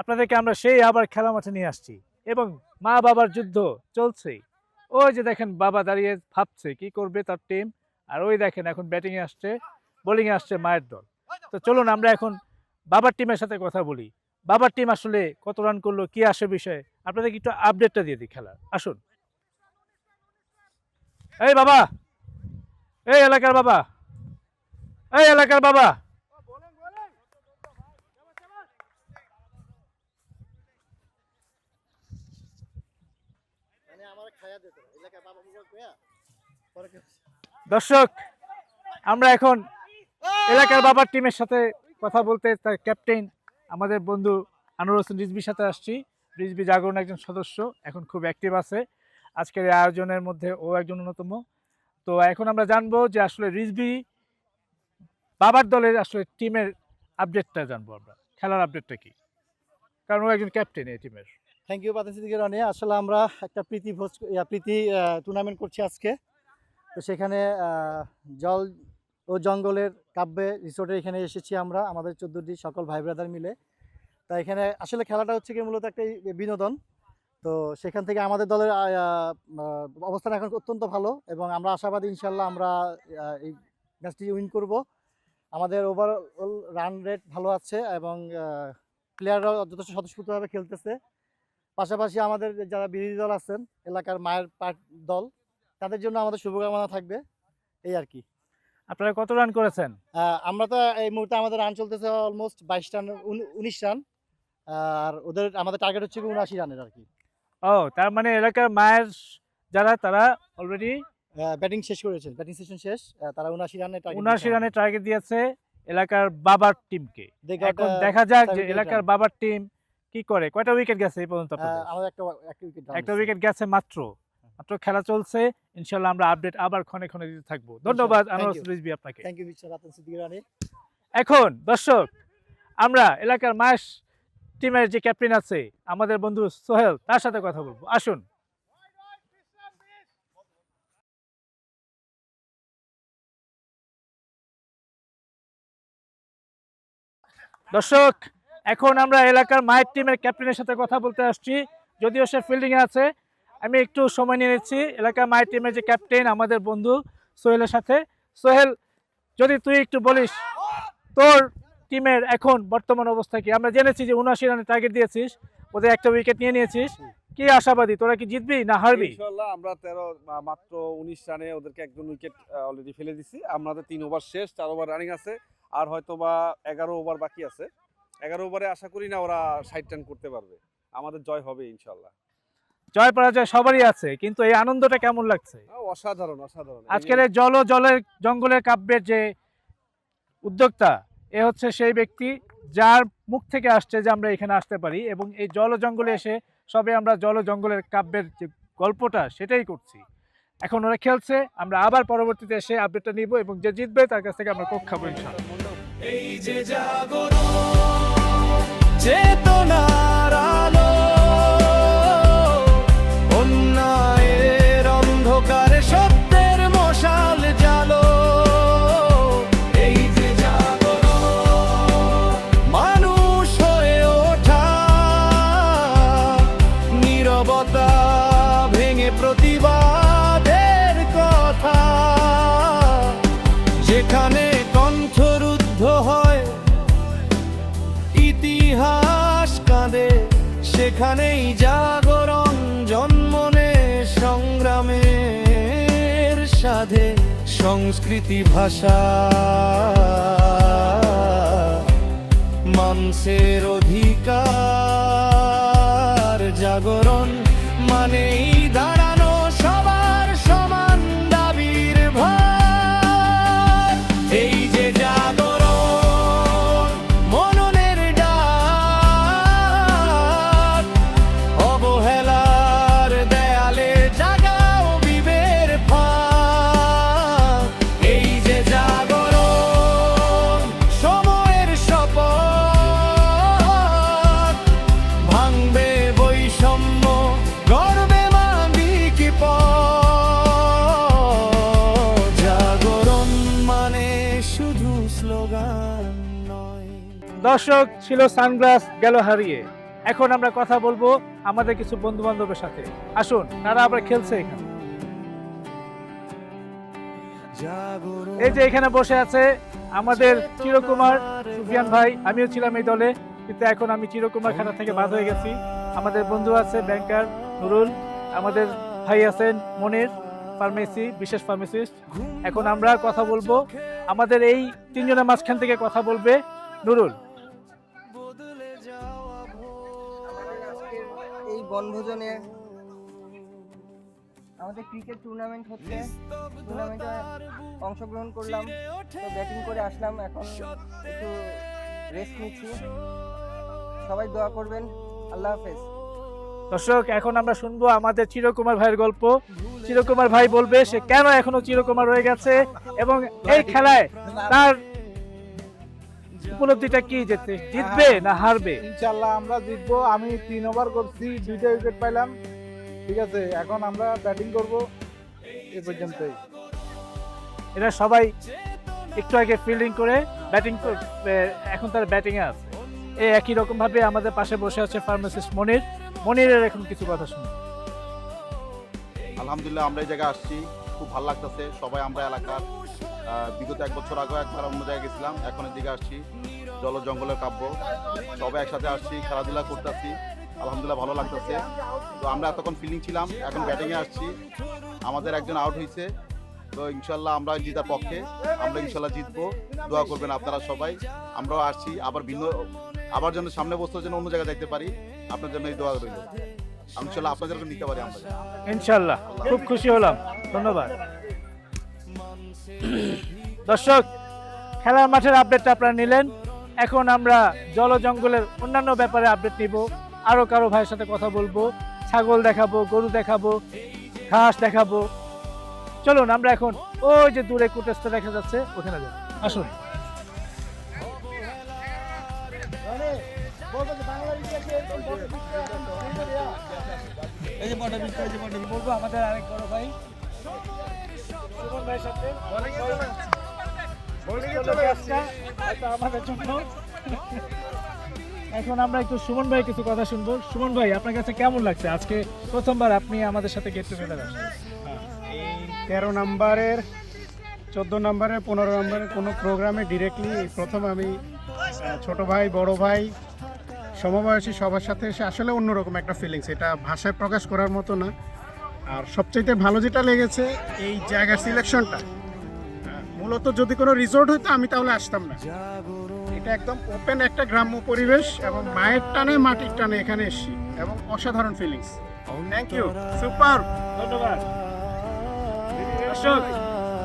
Speaker 1: আপনাদেরকে আমরা সেই আবার খেলা মাঠে নিয়ে আসছি এবং মা বাবার যুদ্ধ চলছে। ওই যে দেখেন বাবা দাঁড়িয়ে ভাবছে কি করবে তার টিম, আর ওই দেখেন এখন ব্যাটিংয়ে আসছে, বোলিংয়ে আসছে মায়ের দল। তো চলুন আমরা এখন বাবার টিমের সাথে কথা বলি। বাবার টিম আসলে কত রান করলো, কি আসে বিষয়ে আপনাদেরকে একটু আপডেটটা দিয়ে দিই খেলার। আসুন, এই বাবা, এই এলাকার বাবা, এই এলাকার বাবা, দর্শক আমরা এখন এলাকার বাবার টিমের সাথে কথা বলতে তার ক্যাপ্টেন আমাদের বন্ধু আনোয়ার হোসেন রিজভির সাথে আসছি। রিজভি জাগরণ একজন সদস্য, এখন খুব অ্যাক্টিভ আছে আজকের এই আয়োজনের মধ্যে, ও একজন অন্যতম। তো এখন আমরা জানবো যে আসলে রিজভি বাবার দলের আসলে টিমের আপডেটটা জানবো, আমরা খেলার আপডেটটা কি, কারণ ও একজন ক্যাপ্টেন এই টিমের।
Speaker 8: থ্যাংক ইউ বাতাসি দিকে রনি। আসলে আমরা একটা প্রীতি টুর্নামেন্ট করছি আজকে। তো সেখানে জল ও জঙ্গলের কাব্যে রিসোর্টে এখানে এসেছি আমরা, আমাদের 14টি সকল ভাই ব্রাদার মিলে। তা এখানে আসলে খেলাটা হচ্ছে কি মূলত একটা বিনোদন। তো সেখান থেকে আমাদের দলের অবস্থান এখন অত্যন্ত ভালো এবং আমরা আশাবাদী ইনশাল্লাহ আমরা এই ম্যাচটি উইন করব। আমাদের ওভারঅল রান রেট ভালো আছে এবং প্লেয়াররাও যথেষ্ট স্বতঃস্ফূর্তভাবে খেলতেছে। পাশাপাশি আমাদের যারা বিরোধী দল আছেন, এলাকার মায়ের দল, তাদের জন্য আমাদের শুভকামনা থাকবে, এই আর কি।
Speaker 1: আপনারা কত রান করেছেন?
Speaker 8: আমরা তো এই মুহূর্তে আমাদের রান চলতেছে অলমোস্ট 22 রান, 19 রান, আর আমাদের টার্গেট হচ্ছে 79 রানের আর কি।
Speaker 1: ও, তার মানে এলাকার মায়ের যারা তারা অলরেডি
Speaker 8: ব্যাটিং শেষ করেছেন, ব্যাটিং সেশন শেষ, তারা
Speaker 1: 79 রানের টার্গেট দিয়েছে এলাকার বাবার টিমকে। এখন দেখা যাক যে এলাকার বাবার টিম কি করে। কয়টা উইকেট গেছে এই পর্যন্ত?
Speaker 8: আমাদের
Speaker 1: একটা উইকেট গেছে মাত্র খেলা চলছে। ইনশাআল্লাহ আমরা আপডেট আবার ক্ষণে ক্ষণে দিতে থাকবো। ধন্যবাদ আনোয়ার হোসেন রিজভি আপনাকে।
Speaker 8: থ্যাংক ইউ রাতন সিদ্দিকী রানী।
Speaker 1: এখন দর্শক আমরা এলাকার মাস টিমের যে ক্যাপ্টেন আছে আমাদের বন্ধু সোহেল, তার সাথে কথা বলবো। আসুন। দর্শক এখন আমরা এলাকার মায়ের টিমের ক্যাপ্টেনের সাথে কথা বলতে আসছি, যদিও সে ফিল্ডিংয়ে আছে। আমি একটু সময় নিয়ে নিচ্ছি এলাকার মায়ের টিমের যে ক্যাপ্টেন আমাদের বন্ধু সোহেলের সাথে। সোহেল, যদি তুই একটু বলিস তোর টিমের এখন বর্তমান অবস্থা কি? আমরা জেনেছি যে 79 রানের টার্গেট দিয়েছিস, ওদের একটা উইকেট নিয়ে নিয়েছিস, কি আশাবাদী? তোরা কি জিতবি না হারবি?
Speaker 3: ইনশাআল্লাহ আমরা মাত্র 19 রানে ওদেরকে একজন উইকেট অলরেডি ফেলে দিছি। আমাদের 3 ওভার শেষ, 4 ওভার রানিং আছে, আর হয়তো বা 11 ওভার বাকি আছে। 11 ওভারে আশা করি না ওরা 60 রান করতে পারবে। আমাদের জয় হবে ইনশাআল্লাহ।
Speaker 1: জয় পরাজয় সবারই আছে, কিন্তু এই আনন্দটা কেমন লাগছে?
Speaker 3: অসাধারণ, অসাধারণ।
Speaker 1: আজকের এই জলের জঙ্গলের কাব্যের যে উদ্যোক্তা, এ হচ্ছে সেই ব্যক্তি যার মুখ থেকে আসছে যে আমরা এখানে আসতে পারি, এবং এই জল জঙ্গলে এসে সবে আমরা জল জঙ্গলের কাব্যের যে গল্পটা সেটাই করছি। এখন ওরা খেলছে, আমরা আবার পরবর্তীতে এসে আপডেটটা নিব এবং যে জিতবে তার কাছ থেকে আমরা কোক খাবো ইনশাআল্লাহ।
Speaker 4: এই যে জাগরণ চেতনার আলো যেখানে কণ্ঠরুদ্ধ হয়, ইতিহাস কাঁদে, সেখানেই জাগরণ জন্ম নেয় সংগ্রামের সাধে। সংস্কৃতি ভাষা মানুষের অধিকার, জাগরণ মানেই দাঁড়ানো সবার সমান দাবির ভার। এই যে জাগরণ মননের ডাক, অবহেলার দেয়ালে জাগাও বিবের ফাঁক। এই যে জাগরণ সময়ের শপথ, ভাঙবে বৈষম্য, গর্বে মালিক পথ। জাগরণ মানে শুধু স্লোগান নয়।
Speaker 1: দর্শক, ছিল সানগ্লাস গেল হারিয়ে। এখন আমরা কথা বলবো আমাদের কিছু বন্ধু বান্ধবের সাথে। আসুন, তারা আবার খেলছে এখানে। এই যে এখানে বসে আছে আমাদের চিরকুমার সুফিয়ান ভাই। আমিও ছিলাম এই দলে, কিন্তু এখন আমি চিরকুমার খাতা থেকে বাদ হয়ে গেছি। আমাদের বন্ধু আছে ব্যাংকার নুরুল, আমাদের ভাই আছেন মনির, ফার্মেসি, বিশেষ ফার্মেসিস্ট। এখন আমরা কথা বলবো, আমাদের এই তিনজনের মাঝখান থেকে কথা বলবে নুরুল।
Speaker 2: এই বনভোজনে আমাদের ক্রিকেট টুর্নামেন্ট হচ্ছে, টুর্নামেন্টে অংশগ্রহণ করলাম, তো ব্যাটিং করে আসলাম, এখন একটু রেস্ট নিচ্ছি। সবাই দোয়া করবেন। আল্লাহ হাফেজ।
Speaker 1: দর্শক, এখন আমরা শুনবো আমাদের চিরকুমার ভাইয়ের গল্প। চিরকুমার ভাই বলবে সে কেন এখনো চিরকুমার রয়ে গেছে এবং এই খেলায় তার উপলব্ধিটা কি, জিতবে না হারবে।
Speaker 9: ইনশাল্লাহ আমরা জিতবো। আমি 3 ওভার করছি, 2টা উইকেট পাইলাম। ঠিক আছে, এখন আমরা ব্যাটিং করব। এ পর্যন্তই।
Speaker 1: এরা সবাই একটু আগে ফিল্ডিং করে ব্যাটিং, এখন তার ব্যাটিং এ আছে। এই একই রকম ভাবে আমাদের পাশে বসে আছে ফার্মাসিস্ট মনির। মনিরের এখন কিছু কথা শুনি।
Speaker 3: আলহামদুলিল্লাহ, আমরা এই জায়গায় আসছি, খুব ভালো লাগতেছে। সবাই আমরা এলাকার, বিগত 1 বছর আগে একবার অন্য জায়গায় গেছিলাম, এখন এদিকে আসছি। জল জঙ্গলের কাব্য, সবাই একসাথে আসছি, খেলাধুলা করতেছি। আলহামদুলিল্লাহ ভালো লাগতেছে। তো আমরা এতক্ষণ ফিল্ডিং ছিলাম, এখন ব্যাটিংয়ে আসছি। আমাদের একজন আউট হয়েছে, তো ইনশাল্লাহ আমরা জিতার পক্ষে, আমরা ইনশাল্লাহ জিতবো। দোয়া করবেন আপনারা সবাই। আমরাও আসছি আবার যেন সামনে বছর যেন অন্য জায়গায় দেখতে পারি, আপনার জন্য এই দোয়া রইল। ইনশাল্লাহ আপনাদের নিতে পারি আমরা,
Speaker 1: ইনশাল্লাহ। খুব খুশি হলাম, ধন্যবাদ। দর্শক, খেলার মাঠের আপডেটটা আপনারা নিলেন। এখন আমরা জল জঙ্গলের অন্যান্য ব্যাপারে আপডেট নিব। আরো কারো ভাইয়ের সাথে কথা বলবো, ছাগল দেখাবো, গরু দেখাবো, ঘাস দেখাবো। চলুন আমরা এখন ওই যে দূরে কুটেস্তা দেখা যাচ্ছে, ওখানে যাই। আসুন। বলবো আমাদের আরেক বড় ভাই সুমন ভাইয়ের সাথে আমাদের জন্য। এখন আমরা একটু সুমন ভাই কিছু কথা শুনবো। সুমন ভাই, আপনার কাছে কেমন লাগছে আজকে প্রথমবার আপনি আমাদের সাথে গেট টুগেদার আসছেন?
Speaker 9: এই 13 নম্বরের, 14 নম্বরের, 15 নম্বরের কোনো প্রোগ্রামে ডিরেক্টলি প্রথম আমি ছোট ভাই, বড় ভাই, সমবয়সী সবার সাথে এসে আসলে অন্যরকম একটা ফিলিংস, এটা ভাষায় প্রকাশ করার মতো না। আর সবচাইতে ভালো যেটা লেগেছে এই জায়গার সিলেকশনটা। মূলত যদি কোনো রিসোর্ট হতো আমি তাহলে আসতাম না। এটা একদম ওপেন একটা গ্রাম্য পরিবেশ এবং মায়ের টানে মাটির টানে এখানে এসেছি এবং অসাধারণ ফিলিংস। থ্যাংক ইউ, সুপার,
Speaker 1: ধন্যবাদ। দর্শক,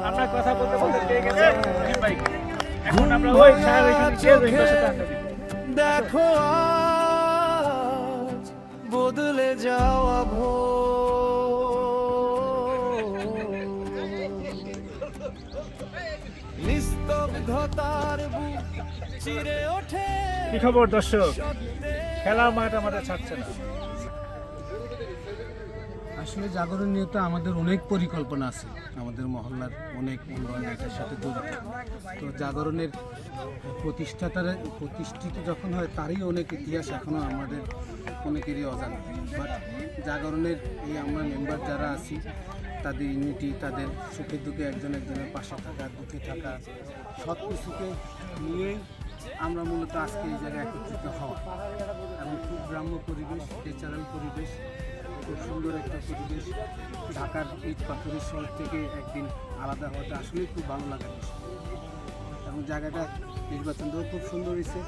Speaker 1: আমরা কথা বলতে বলতে পেয়ে গেছি ভাই। এখন আমরা ওই ছায়ার এখানে গিয়ে রহিমের সাথে আড্ডা দিব।
Speaker 4: দেখো আজ বদলে যাওয়া নিস্তব্ধতার বুক চিরে ওঠে।
Speaker 1: কি খবর দর্শক? খেলার মাঠ আমাদের ছাড়ছে না।
Speaker 11: আসলে জাগরণ নিয়ে তো আমাদের অনেক পরিকল্পনা আছে, আমাদের মহল্লার অনেক উন্নয়ন এটার সাথে জড়িত। তো জাগরণের প্রতিষ্ঠিত যখন হয় তারই অনেক ইতিহাস এখনও আমাদের অনেকেরই অজানা। বাট জাগরণের এই আমরা মেম্বার যারা আছি তাদের ইউনিটি, তাদের সুখে দুঃখে একজন একজনের পাশে থাকা, দুঃখে থাকা, সব কিছুকে নিয়েই আমরা মূলত আজকে এই জায়গায় একত্রিত হওয়া। এবং খুব গ্রাম্য পরিবেশ, ন্যাচারাল পরিবেশ, খুব সুন্দর একটা পরিবেশ। ঢাকার ইট পাথরের শহর থেকে একদিন আলাদা হওয়াটা আসলেই খুব ভালো লাগার বিষয়। এবং জায়গাটা নির্বাচনটাও খুব সুন্দর হয়েছে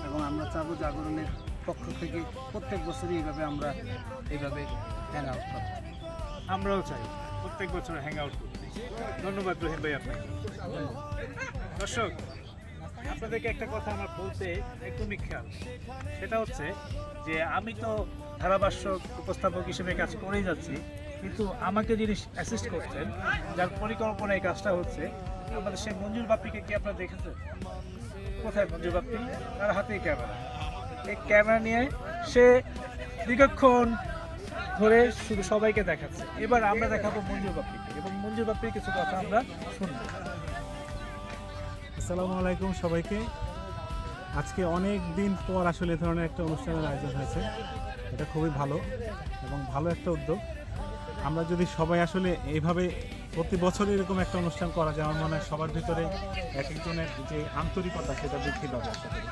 Speaker 11: এবং আমরা চাবো জাগরণের পক্ষ থেকে প্রত্যেক বছরই আমরা এইভাবে হ্যাং আউট করব।
Speaker 1: আমরাও চাই প্রত্যেক বছর হ্যাং আউট করতে। ধন্যবাদ রহিম ভাই আপনাকে। দর্শক, আপনাদেরকে একটা কথা আমার বলতে একদমই খেয়াল, সেটা হচ্ছে যে আমি তো ধারাভাষ্যক উপস্থাপক হিসেবে কাজ করেই যাচ্ছি, কিন্তু আমাকে যিনি অ্যাসিস্ট করছেন, যার পরিকল্পনায় এই কাজটা হচ্ছে, আমাদের সেই মঞ্জুর বাপ্পিকে কি আপনারা দেখেছেন? কোথায় মঞ্জুর বাপ্পি? তার হাতেই ক্যামেরা। এই ক্যামেরা নিয়ে সে দীর্ঘক্ষণ ধরে শুধু সবাইকে দেখাচ্ছে। এবার আমরা দেখাবো মঞ্জুর বাপ্পিকে এবং মঞ্জুর বাপ্পির কিছু কথা আমরা শুনবো।
Speaker 12: আসসালামু আলাইকুম সবাইকে। আজকে অনেক দিন পর আসলে এ ধরনের একটা অনুষ্ঠানের আয়োজন হয়েছে, এটা খুবই ভালো এবং ভালো একটা উদ্যোগ। আমরা যদি সবাই আসলে এইভাবে প্রতি বছর এরকম একটা অনুষ্ঠান করা যায়, আমার মনে হয় সবার ভিতরে এক একজনের যে আন্তরিকতা সেটা বৃদ্ধি পাবে আশা করি।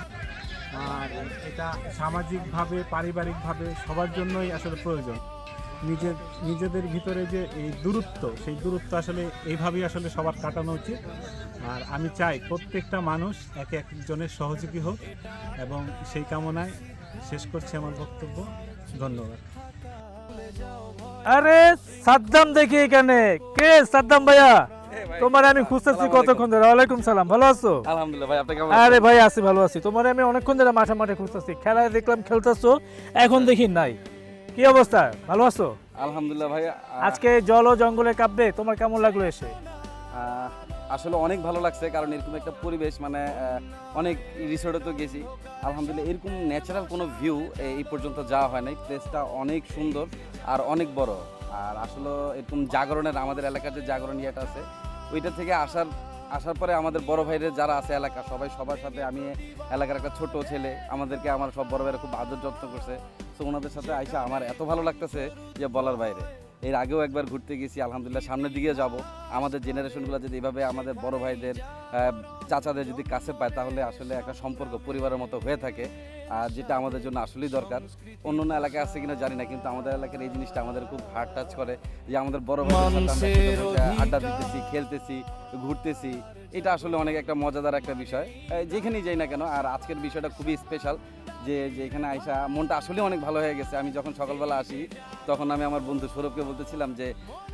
Speaker 12: আর এটা সামাজিকভাবে, পারিবারিকভাবে সবার জন্যই আসলে প্রয়োজন। নিজেদের ভিতরে যে এই দূরত্ব, সেই দূরত্ব আসলে এইভাবেই আসলে সবার কাটানো উচিত। আর আমি চাই প্রত্যেকটা মানুষ একে একজনের সহযোগী হোক এবং সেই কামনায় শেষ করছি আমার বক্তব্য। ধন্যবাদ।
Speaker 1: আরে সাদ্দাম দেখি এখানে। কে সাদ্দাম ভাইয়া? তোমার আমি খুঁজতেছি কতক্ষণ ধরে। ওয়ালাইকুম সালাম, ভালো আছো?
Speaker 3: আলহামদুলিল্লাহ ভাই, আপনি কেমন?
Speaker 1: আরে ভাই আছি, ভালো আছি। তোমার আমি অনেকক্ষণ ধরে মাঠে মাঠে খুঁজতেছি, খেলায় দেখলাম খেলতেছো, এখন দেখি নাই। কি অবস্থা, ভালো আছো?
Speaker 3: আলহামদুলিল্লাহ ভাই।
Speaker 1: আজকে জল ও জঙ্গলে কাব্যে তোমার কেমন লাগলো এসে?
Speaker 3: আসলে অনেক ভালো লাগছে, কারণ এরকম একটা পরিবেশ, মানে অনেক রিসোর্টে তো গেছি, আলহামদুলিল্লাহ এরকম ন্যাচারাল কোনো ভিউ এই পর্যন্ত যাওয়া হয় নাই। প্লেসটা অনেক সুন্দর আর অনেক বড়। আর আসলে এরকম জাগরণের, আমাদের এলাকার যে জাগরণ ইয়েটা আছে, ওইটা থেকে আসার পরে আমাদের বড় ভাইদের যারা আছে এলাকা, সবার সাথে, আমি এলাকার একটা ছোট ছেলে, আমাদেরকে আমার সব বড় ভাইরা খুব আদর যত্ন করছে। তো ওনাদের সাথে আইসা আমার এত ভালো লাগতেছে যে বলার বাইরে। এর আগেও একবার ঘুরতে গেছি, আলহামদুলিল্লাহ সামনের দিকে যাব। আমাদের জেনারেশনগুলো যদি এভাবে আমাদের বড় ভাইদের, চাচাদের যদি কাছে পায়, তাহলে আসলে একটা সম্পর্ক পরিবারের মতো হয়ে থাকে, আর যেটা আমাদের জন্য আসলেই দরকার। অন্য অন্য এলাকায় আছে কিনা জানি না, কিন্তু আমাদের এলাকার এই জিনিসটা আমাদের খুব হার্ট টাচ করে, যে আমাদের বড় ভাইদের সাথে আমরা আড্ডা দিতেছি, খেলতেছি, ঘুরতেছি। এটা আসলে অনেক একটা মজাদার একটা বিষয়, যেখানেই যাই না কেন। আর আজকের বিষয়টা খুবই স্পেশাল, যে এখানে আইসা মনটা আসলে অনেক ভালো হয়ে গেছে। আমি যখন সকালবেলা আসি, তখন আমি আমার বন্ধু সৌরভকে বলতেছিলাম যে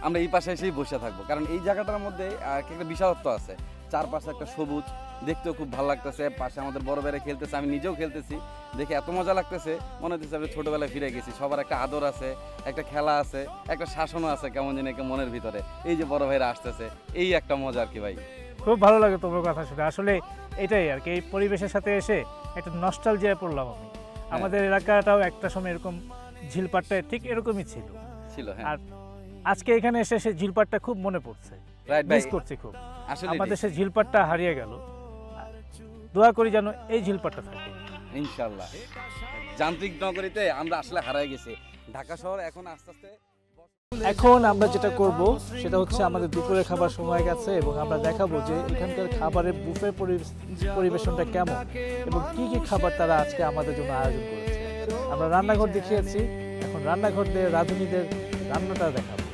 Speaker 3: আমরা এই পাশে এসেই বসে থাকবো, কারণ এই জায়গাটার মধ্যে একটা বিশালত্ব আছে, চারপাশে একটা সবুজ, দেখতেও খুব ভালো লাগতেছে। পাশে আমাদের বড় ভাইরা খেলতেছে, আমি নিজেও খেলতেছি, দেখে এত মজা লাগতেছে, মনে হচ্ছে আমি ছোটবেলায় ফিরে গেছি। সবার একটা আদর আছে, একটা খেলা আছে, একটা শাসনও আছে কেমন যেন একটা মনের ভিতরে। এই যে বড় ভাইরা আসতেছে, এই একটা মজা আর কি ভাই।
Speaker 1: খুব ভালো লাগে তোমার কথা শুনে। আসলে এটাই আর কি, এই পরিবেশের সাথে এসে একটা নস্টালজিয়ায় পড়লাম আমি। আমাদের এলাকাটাও একটা সময় এরকম ঝিলপাটটা ঠিক এরকমই ছিল। আর আজকে এখানে এসে সেই ঝিলপাটটা খুব মনে পড়ছে, মিস করছি খুব। আমাদের সেই ঝিলপাটটা হারিয়ে গেল। দোয়া করি যেন এই ঝিলপাটটা থাকে
Speaker 3: ইনশাআল্লাহ। যান্ত্রিক নগরীতে আমরা আসলে হারিয়ে গেছি, ঢাকা শহর এখন আস্তে আস্তে।
Speaker 1: এখন আমরা যেটা করব সেটা হচ্ছে, আমাদের দুপুরে খাবার সময় গেছে এবং আমরা দেখাবো যে এখানকার খাবারের বুফে পরিবেশনটা কেমন এবং কি কি খাবার তারা আজকে আমাদের জন্য আয়োজন করেছে। আমরা রান্নাঘর দেখিয়েছি, এখন রান্নাঘর দিয়ে রাঁধুনিদের রান্নাটা দেখাবো।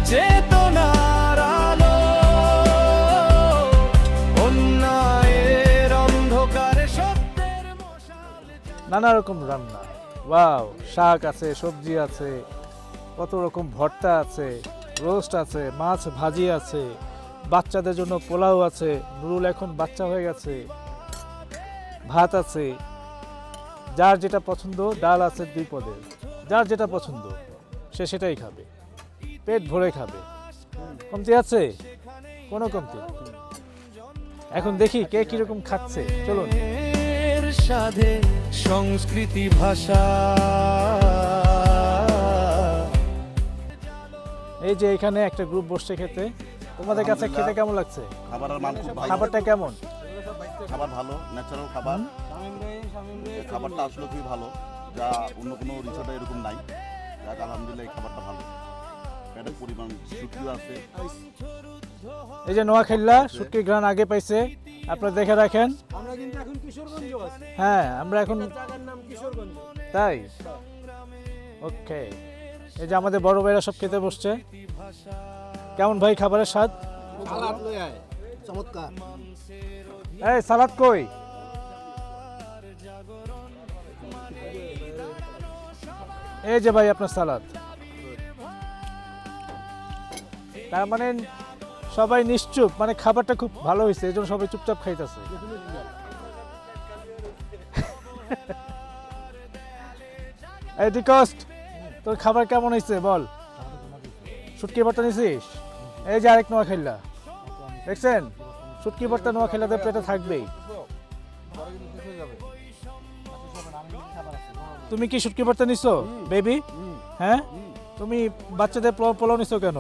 Speaker 4: চেতনার আলো, অন্যায়ের অন্ধকারে সত্যের মশাল।
Speaker 1: নানা রকম রান্না, ওয়াও, শাক আছে, সবজি আছে, কত রকম ভর্তা আছে, রোস্ট আছে, মাছ ভাজি আছে, বাচ্চাদের জন্য পোলাও আছে, নুরুল এখন বাচ্চা হয়ে গেছে, ভাত আছে, যার যেটা পছন্দ, ডাল আছে 2 পদের, যার যেটা পছন্দ সে সেটাই খাবে, পেট ভরে খাবে। কমতি আছে? কোনো কমতি। এখন দেখি কে কিরকম খাচ্ছে, চলুন।
Speaker 4: সাধে সংস্কৃতি ভাষা,
Speaker 1: এই যে এখানে একটা গ্রুপ বসছে খেতে। তোমাদের কাছে খেতে কেমন লাগছে?
Speaker 13: খাবারের মান খুব ভালো।
Speaker 1: খাবারটা কেমন?
Speaker 13: খাবার ভালো, ন্যাচারাল খাবার। খাবারটা আসলে খুবই ভালো, যা অন্য কোনো রিসোর্টে এরকম নাই। যাক আলহামদুলিল্লাহ এই খাবারটা ভালো, পেটের পরিমাণ শুকিয়ে আছে।
Speaker 1: এই যে নোয়াখাইলা শুটকির ঘ্রাণ আগে পাইছে, আপনারা দেখে রাখেন।
Speaker 11: আমরা কিন্তু এখন কিশোরগঞ্জ আছি,
Speaker 1: হ্যাঁ আমরা এখন
Speaker 11: জায়গার নাম কিশোরগঞ্জ।
Speaker 1: তাই ওকে। এই যে আমাদের বড় ভাইরা সব খেতে বসছে। কেমন ভাই খাবারের স্বাদ?
Speaker 8: সালাদ লই আয়, চমৎকার।
Speaker 1: এই সালাদ কই? এই যে ভাই আপনার সালাদ। তার মানে সবাই নিশ্চুপ, মানে খাবারটা খুব ভালো হয়েছে, এই জন্য সবাই চুপচাপ খাইতেছে। এই ডিকস্ট, তোর খাবার কেমন হয়েছে বল? শুটকি ভর্তা নিছিস? এই যে আরেক নোয়াখাইলা, দেখছেন শুটকি ভর্তা নোয়াখাইলাতে পেটে থাকবেই। তুমি কি শুটকি ভর্তা নিছো বেবি? হ্যাঁ, তুমি বাচ্চাদের পোলাও নিছো কেন?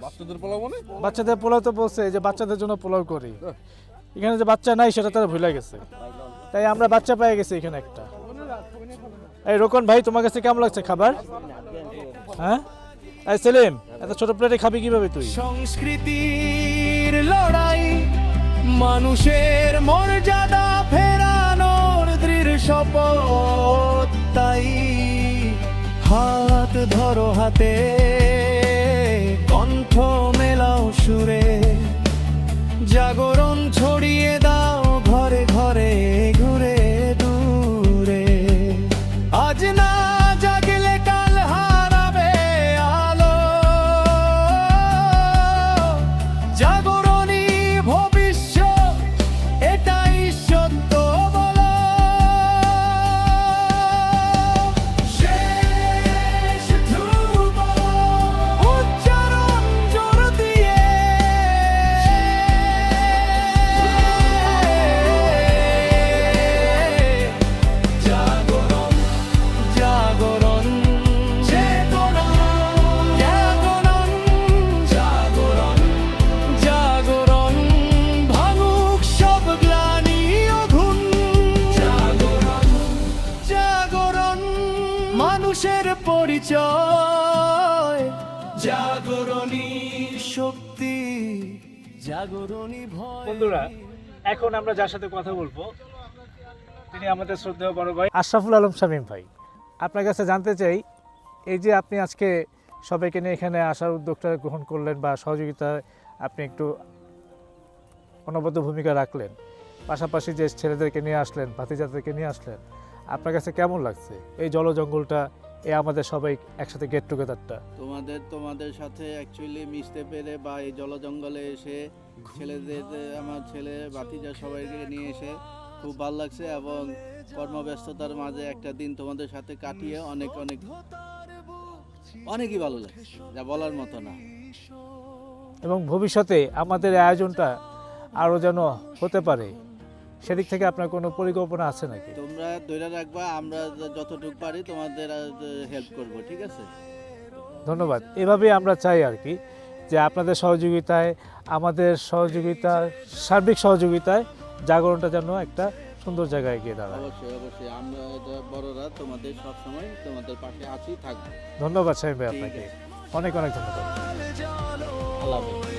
Speaker 3: বাচ্চাদের পোলাও মানে?
Speaker 1: বাচ্চাদের পোলাও তো বলছে যে বাচ্চাদের জন্য পোলাও করি, এখানে যে বাচ্চা নাই সেটা তারা ভুলে গেছে, তাই আমরা বাচ্চা পেয়ে গেছি এখানে একটা। এই রোকন ভাই, তোমার কাছে কেমন লাগছে খাবার? হ্যাঁ, এই সেলিম, এত ছোট প্লেটে খাবি কিভাবে তুই?
Speaker 4: সংস্কৃতির লড়াই, মানুষের মর্যাদা ফেরানোর দৃঢ় শপথ, তাই হাত ধরো হাতে, কণ্ঠ মেলাও সুরে, জাগরণ ছড়িয়ে দাও ঘরে ঘরে ঘুরে দূরে। আজ না জাগলে কাল হারাবে আলো, জাগরণী ভবিষ্যৎ এটাই সত্য বলো। শেষ ধ্রুব উচ্চারণ জোর দিয়ে, জাগরণ জাগরণ চেতনা, জাগরণ জাগরণ জাগরণ ভাঙুক সব গ্লানি অধুন, জাগরণ জাগরণ মানুষের পরিচয়, জাগরণী শক্তি, জাগরণী ভয়।
Speaker 1: বন্ধুরা, এখন আমরা যার সাথে কথা বলবো তিনি আমাদের শ্রদ্ধেয় বড় ভাই আশরাফুল আলম শামীম ভাই। আপনার কাছে জানতে চাই, এই যে আপনি আজকে সবাইকে নিয়ে এখানে আসার উদ্যোগটা গ্রহণ করলেন বা সহযোগিতায় আপনি একটু অনবদ্য ভূমিকা রাখলেন, পাশাপাশি যে ছেলেদেরকে নিয়ে আসলেন, ভাতিজাদেরকে নিয়ে আসলেন, আপনার কাছে কেমন লাগছে এই জলজঙ্গলটা, এই আমাদের সবাই একসাথে গেট টুগেদারটা?
Speaker 14: তোমাদের সাথে অ্যাকচুয়ালি মিশতে পেরে বা এই জলজঙ্গলে এসে ছেলেদের, আমার ছেলে ভাতিজা সবাইকে নিয়ে এসে খুব ভালো লাগছে, এবং কর্মব্যস্ততার মাঝে একটা দিন তোমাদের সাথে কাটিয়ে অনেকই ভালো লাগছে, যা বলার মতো না।
Speaker 1: এবং ভবিষ্যতে আমাদের এই আয়োজনটা আরও যেন হতে পারে, সেদিক থেকে আপনার কোনো পরিকল্পনা আছে নাকি?
Speaker 14: তোমরা ধরে রাখবা, আমরা যতটুকু পারি তোমাদের হেল্প করব, ঠিক আছে?
Speaker 1: ধন্যবাদ। এভাবেই আমরা চাই আর কি, যে আপনাদের সহযোগিতায়, আমাদের সহযোগিতায়, সার্বিক সহযোগিতায় জাগরণটা যেন একটা সুন্দর জায়গায় গিয়ে দাঁড়ায়।
Speaker 14: অবশ্যই অবশ্যই, আমরা বড়রা তোমাদের সবসময় তোমাদের পাশে আছি, থাকবো।
Speaker 1: ধন্যবাদ সাহেব ভাই, আপনাকে অনেক অনেক ধন্যবাদ।
Speaker 14: আল্লাহ হাফেজ।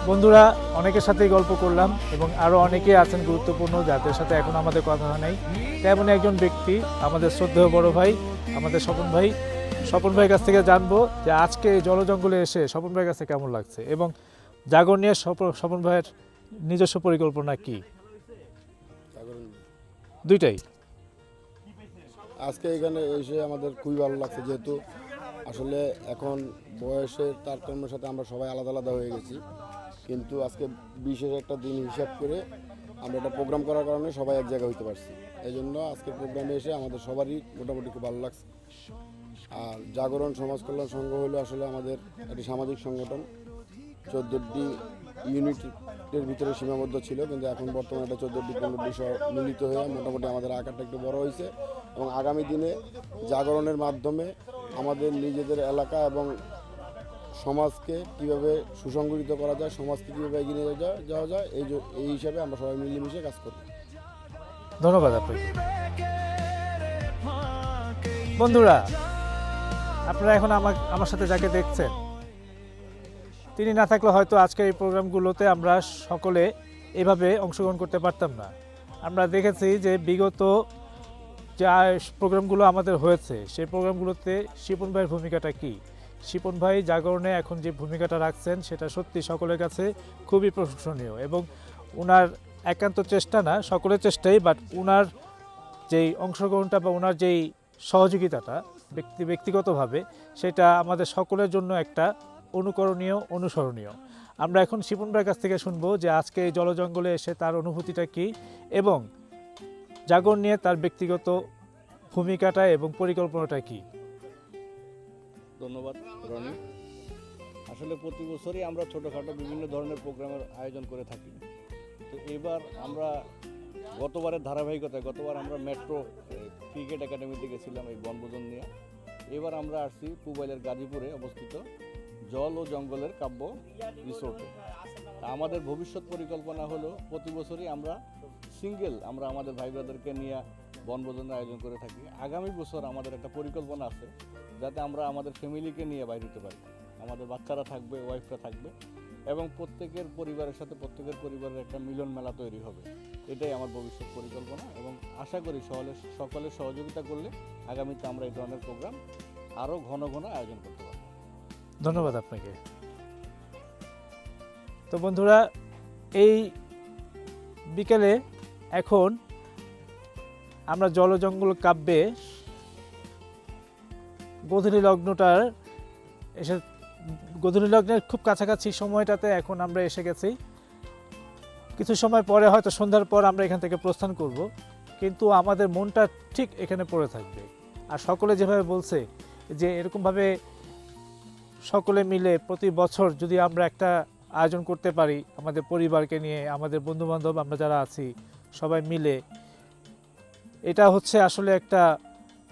Speaker 1: বন্ধুরা, অনেকের সাথেই গল্প করলাম এবং আরও অনেকেই আছেন গুরুত্বপূর্ণ যাদের সাথে এখন আমাদের কথা নেই, তেমন একজন ব্যক্তি আমাদের শ্রদ্ধেয় বড় ভাই, আমাদের স্বপন ভাই। স্বপন ভাইয়ের কাছ থেকে জানবো যে আজকে এই জলজঙ্গলে এসে স্বপন ভাইয়ের কাছে কেমন লাগছে এবং জাগরণ নিয়ে স্বপন ভাইয়ের নিজস্ব পরিকল্পনা কি? দুইটাই।
Speaker 9: আজকে এখানে এসে আমাদের খুবই ভালো লাগছে, যেহেতু আসলে এখন বয়সের তারতম্যের সাথে আমরা সবাই আলাদা আলাদা হয়ে গেছি, কিন্তু আজকে বিশেষ একটা দিন হিসাব করে আমরা একটা প্রোগ্রাম করার কারণে সবাই এক জায়গায় হইতে পারছি। এই জন্য আজকের প্রোগ্রামে এসে আমাদের সবারই মোটামুটি খুব ভালো লাগছে। আর জাগরণ সমাজ কল্যাণ সংঘ হলো আসলে আমাদের একটি সামাজিক সংগঠন, 14টি ইউনিটের ভিতরে সীমাবদ্ধ ছিল, কিন্তু এখন বর্তমানে এটা 14টি 15টি সহ মিলিত হয়ে মোটামুটি আমাদের আকারটা একটু বড় হয়েছে, এবং আগামী দিনে জাগরণের মাধ্যমে আমাদের নিজেদের এলাকা এবং সমাজকে কীভাবে সুসংগঠিত করা যায়, সমাজকে কীভাবে এগিয়ে নিয়ে যাওয়া যায়, এই হিসাবে আমরা সবাই মিলেমিশে কাজ করি।
Speaker 1: ধন্যবাদ আপনাকে। বন্ধুরা, আপনারা এখন আমার সাথে যাকে দেখছেন, তিনি না থাকলে হয়তো আজকের এই প্রোগ্রামগুলোতে আমরা সকলে এভাবে অংশগ্রহণ করতে পারতাম না। আমরা দেখেছি যে বিগত যে প্রোগ্রামগুলো আমাদের হয়েছে সেই প্রোগ্রামগুলোতে শিপন ভাইয়ের ভূমিকাটা কী, শিপন ভাই জাগরণে এখন যে ভূমিকাটা রাখছেন সেটা সত্যি সকলের কাছে খুবই প্রশংসনীয় এবং ওনার একান্ত চেষ্টা না, সকলের চেষ্টাই, বাট ওনার যেই অংশগ্রহণটা বা ওনার যেই সহযোগিতাটা ব্যক্তিগতভাবে সেটা আমাদের সকলের জন্য একটা অনুকরণীয়, অনুসরণীয়। আমরা এখন শিপন ভাইয়ের কাছ থেকে শুনবো যে আজকে এই জলজঙ্গলে এসে তার অনুভূতিটা কী এবং জাগরণ নিয়ে তার ব্যক্তিগত ভূমিকাটা এবং পরিকল্পনাটা কী।
Speaker 15: ধন্যবাদ রনি। আসলে প্রতি বছরই আমরা ছোটোখাটো বিভিন্ন ধরনের প্রোগ্রামের আয়োজন করে থাকি। তো এবার আমরা গতবারের ধারাবাহিকতায় গতবার আমরা মেট্রো ক্রিকেট একাডেমিতে গেছিলাম এই বনভোজন নিয়ে। এবার আমরা আসছি পুবাইলের গাজীপুরে অবস্থিত জল ও জঙ্গলের কাব্য রিসোর্টে। আমাদের ভবিষ্যৎ পরিকল্পনা হলো প্রতি বছরই আমরা আমরা আমাদের ভাই ব্রাদারকে নিয়ে বনভোজনের আয়োজন করে থাকি। আগামী বছর আমাদের একটা পরিকল্পনা আছে যাতে আমরা আমাদের ফ্যামিলিকে নিয়ে বাইরে হতে পারি, আমাদের বাচ্চারা থাকবে, ওয়াইফরা থাকবে এবং প্রত্যেকের পরিবারের সাথে প্রত্যেকের পরিবারের একটা মিলন মেলা তৈরি হবে। এটাই আমার ভবিষ্যৎ পরিকল্পনা এবং আশা করি সকলের সহযোগিতা করলে আগামীতে আমরা এই ধরনের প্রোগ্রাম আরও ঘন ঘন আয়োজন করতে পারব।
Speaker 1: ধন্যবাদ আপনাকে। তো বন্ধুরা, এই বিকেলে এখন আমরা জলজঙ্গল কাব্যে গোধূলি লগ্নটার গোধূলি লগ্নের খুব কাছাকাছি সময়টাতে এখন আমরা এসে গেছি। কিছু সময় পরে হয়তো সন্ধ্যার পর আমরা এখান থেকে প্রস্থান করব, কিন্তু আমাদের মনটা ঠিক এখানে পড়ে থাকবে। আর সকলে যেভাবে বলছে যে এরকমভাবে সকলে মিলে প্রতি বছর যদি আমরা একটা আয়োজন করতে পারি আমাদের পরিবারকে নিয়ে, আমাদের বন্ধুবান্ধব আমরা যারা আছি সবাই মিলে, এটা হচ্ছে আসলে একটা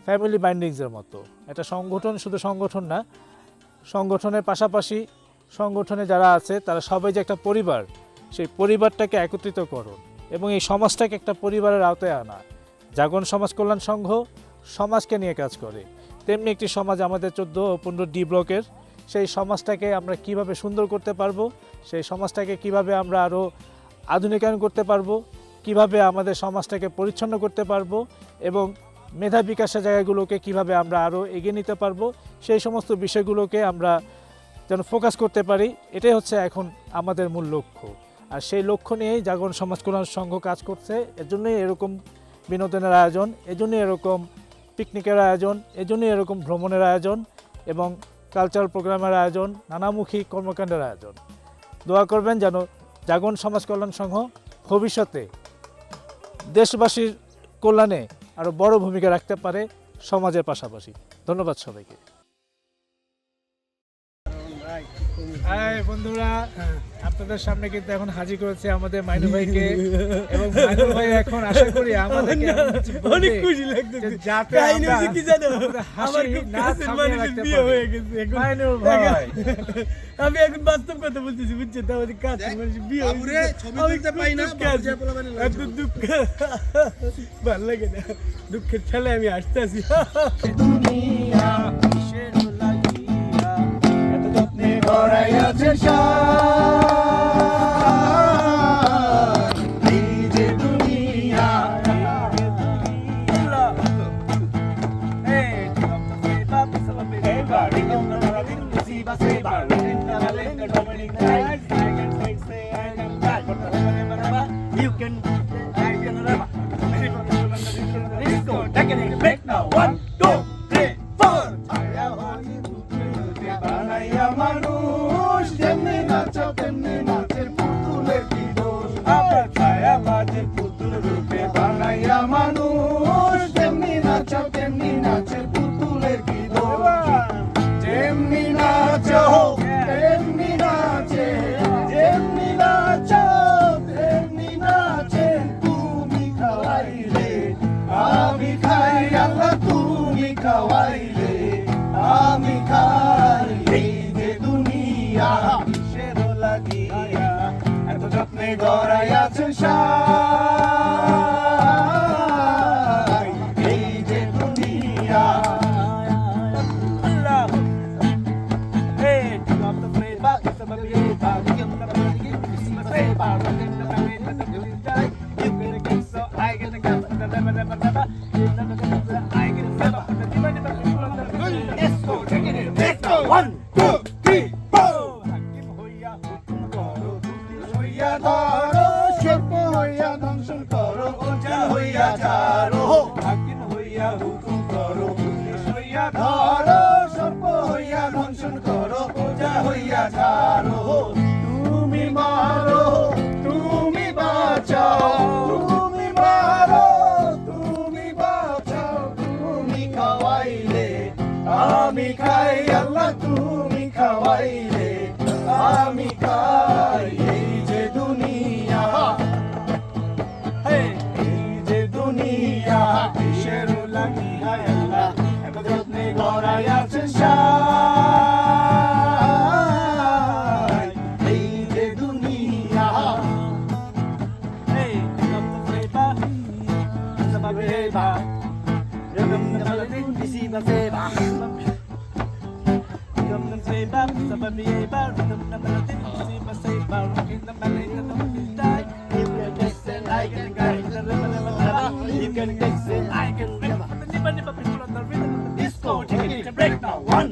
Speaker 1: ফ্যামিলি বাইন্ডিংসের মতো একটা সংগঠন। শুধু সংগঠন না, সংগঠনের পাশাপাশি সংগঠনে যারা আছে তারা সবাই যে একটা পরিবার, সেই পরিবারটাকে একত্রিত করুন এবং এই সমাজটাকে একটা পরিবারের আওতায় আনা। জাগরণ সমাজ কল্যাণ সংঘ সমাজকে নিয়ে কাজ করে, তেমনি একটি সমাজ আমাদের 14 ও 15 ডি ব্লকের। সেই সমাজটাকে আমরা কিভাবে সুন্দর করতে পারবো, সেই সমাজটাকে কিভাবে আমরা আরও আধুনিকায়ন করতে পারবো, কিভাবে আমাদের সমাজটাকে পরিচ্ছন্ন করতে পারবো এবং মেধা বিকাশের জায়গাগুলোকে কিভাবে আমরা আরও এগিয়ে নিতে পারবো, সেই সমস্ত বিষয়গুলোকে আমরা যেন ফোকাস করতে পারি, এটাই হচ্ছে এখন আমাদের মূল লক্ষ্য। আর সেই লক্ষ্য নিয়েই জাগরণ সমাজ কল্যাণ সংঘ কাজ করছে। এজন্যই এরকম বিনোদনের আয়োজন, এজন্যই এরকম পিকনিকের আয়োজন, এজন্যই এরকম ভ্রমণের আয়োজন এবং কালচারাল প্রোগ্রামের আয়োজন, নানামুখী কর্মকাণ্ডের আয়োজন। দোয়া করবেন যেন জাগরণ সমাজ কল্যাণ সংঘ ভবিষ্যতে দেশবাসীর কল্যাণে আরও বড় ভূমিকা রাখতে পারে সমাজের পাশাপাশি। ধন্যবাদ সবাইকে। বন্ধুরা, আপনাদের সামনে কিন্তু এখন হাজির করেছে আমাদের মাইনু ভাইকে এবং মাইনু ভাই এখন আশা করি আমাদেরকে অনেক খুশি লাগতেছে যাতে আমরা কি জানো আমার খুব কাছের মানুষের বিয়ে হয়ে গেছে এখন মাইনু ভাই। আমি এখন বাস্তব কথা বলতেছি, বুঝছেন তো, আমাদের কাছের মানুষের বিয়ে হয়েছে। ছবি তুলতে পাই না, এত দুঃখ ভালো লাগে না, দুঃখের ঠেলে আমি আসতেছি।
Speaker 4: মানুষ যেমনি নাচো তেমনি নাচের পুতুলের কি দোষ, ছায়া বাজে পুতুল রূপে বানাইয়া মানুষ যেমনি নাচো তেমনি নাচের পুতুলের কি দোষ, যেমনি নাচো তেমনি নাচে, যেমনি নাচো তেমনি নাচে, তুমি খাওয়াইলে আমি খাই, আল্লাহ তুমি খাওয়াইলে আমি খাই, এই যে দুনিয়া কিসের লাগিয়া এত যত্নে গড়াইয়াছেন সাই, এই যে দুনিয়া rocking the belly to the blue sky. You gonna get so high, gonna get the never, never, never. You never get so high, get the never, the never, never, people on the disco, taking it, disco. 1, 2, 3, 4. Hakim hoya hukum koro, hoya dharo, sharp hoya dhamsun koro, oja hoya jaro. Hakim hoya hukum koro, hoya dharo, sharp hoya dhamsun koro, oja hoya jaro. Tumi maro, tumi bachao, tumi maro, tumi bachao, tumi kawaile, ami khai Allah, tumi kawaile, ami khai ei je duniya, hey ei je duniya, kisheru lagi hai Allah, ebadat ne gorai achen shai, ei je duniya, hey come the flavor, the flavor, rhythm the melody, see the flavor. Come the flavor, the flavor, rhythm the melody, see the flavor, rocking the belly to the blue sky. You can mix it, I can carry the rhythm of the lava. You can mix it, I can rip the never, never people on the rhythm of the disco. Take it to break now. 1,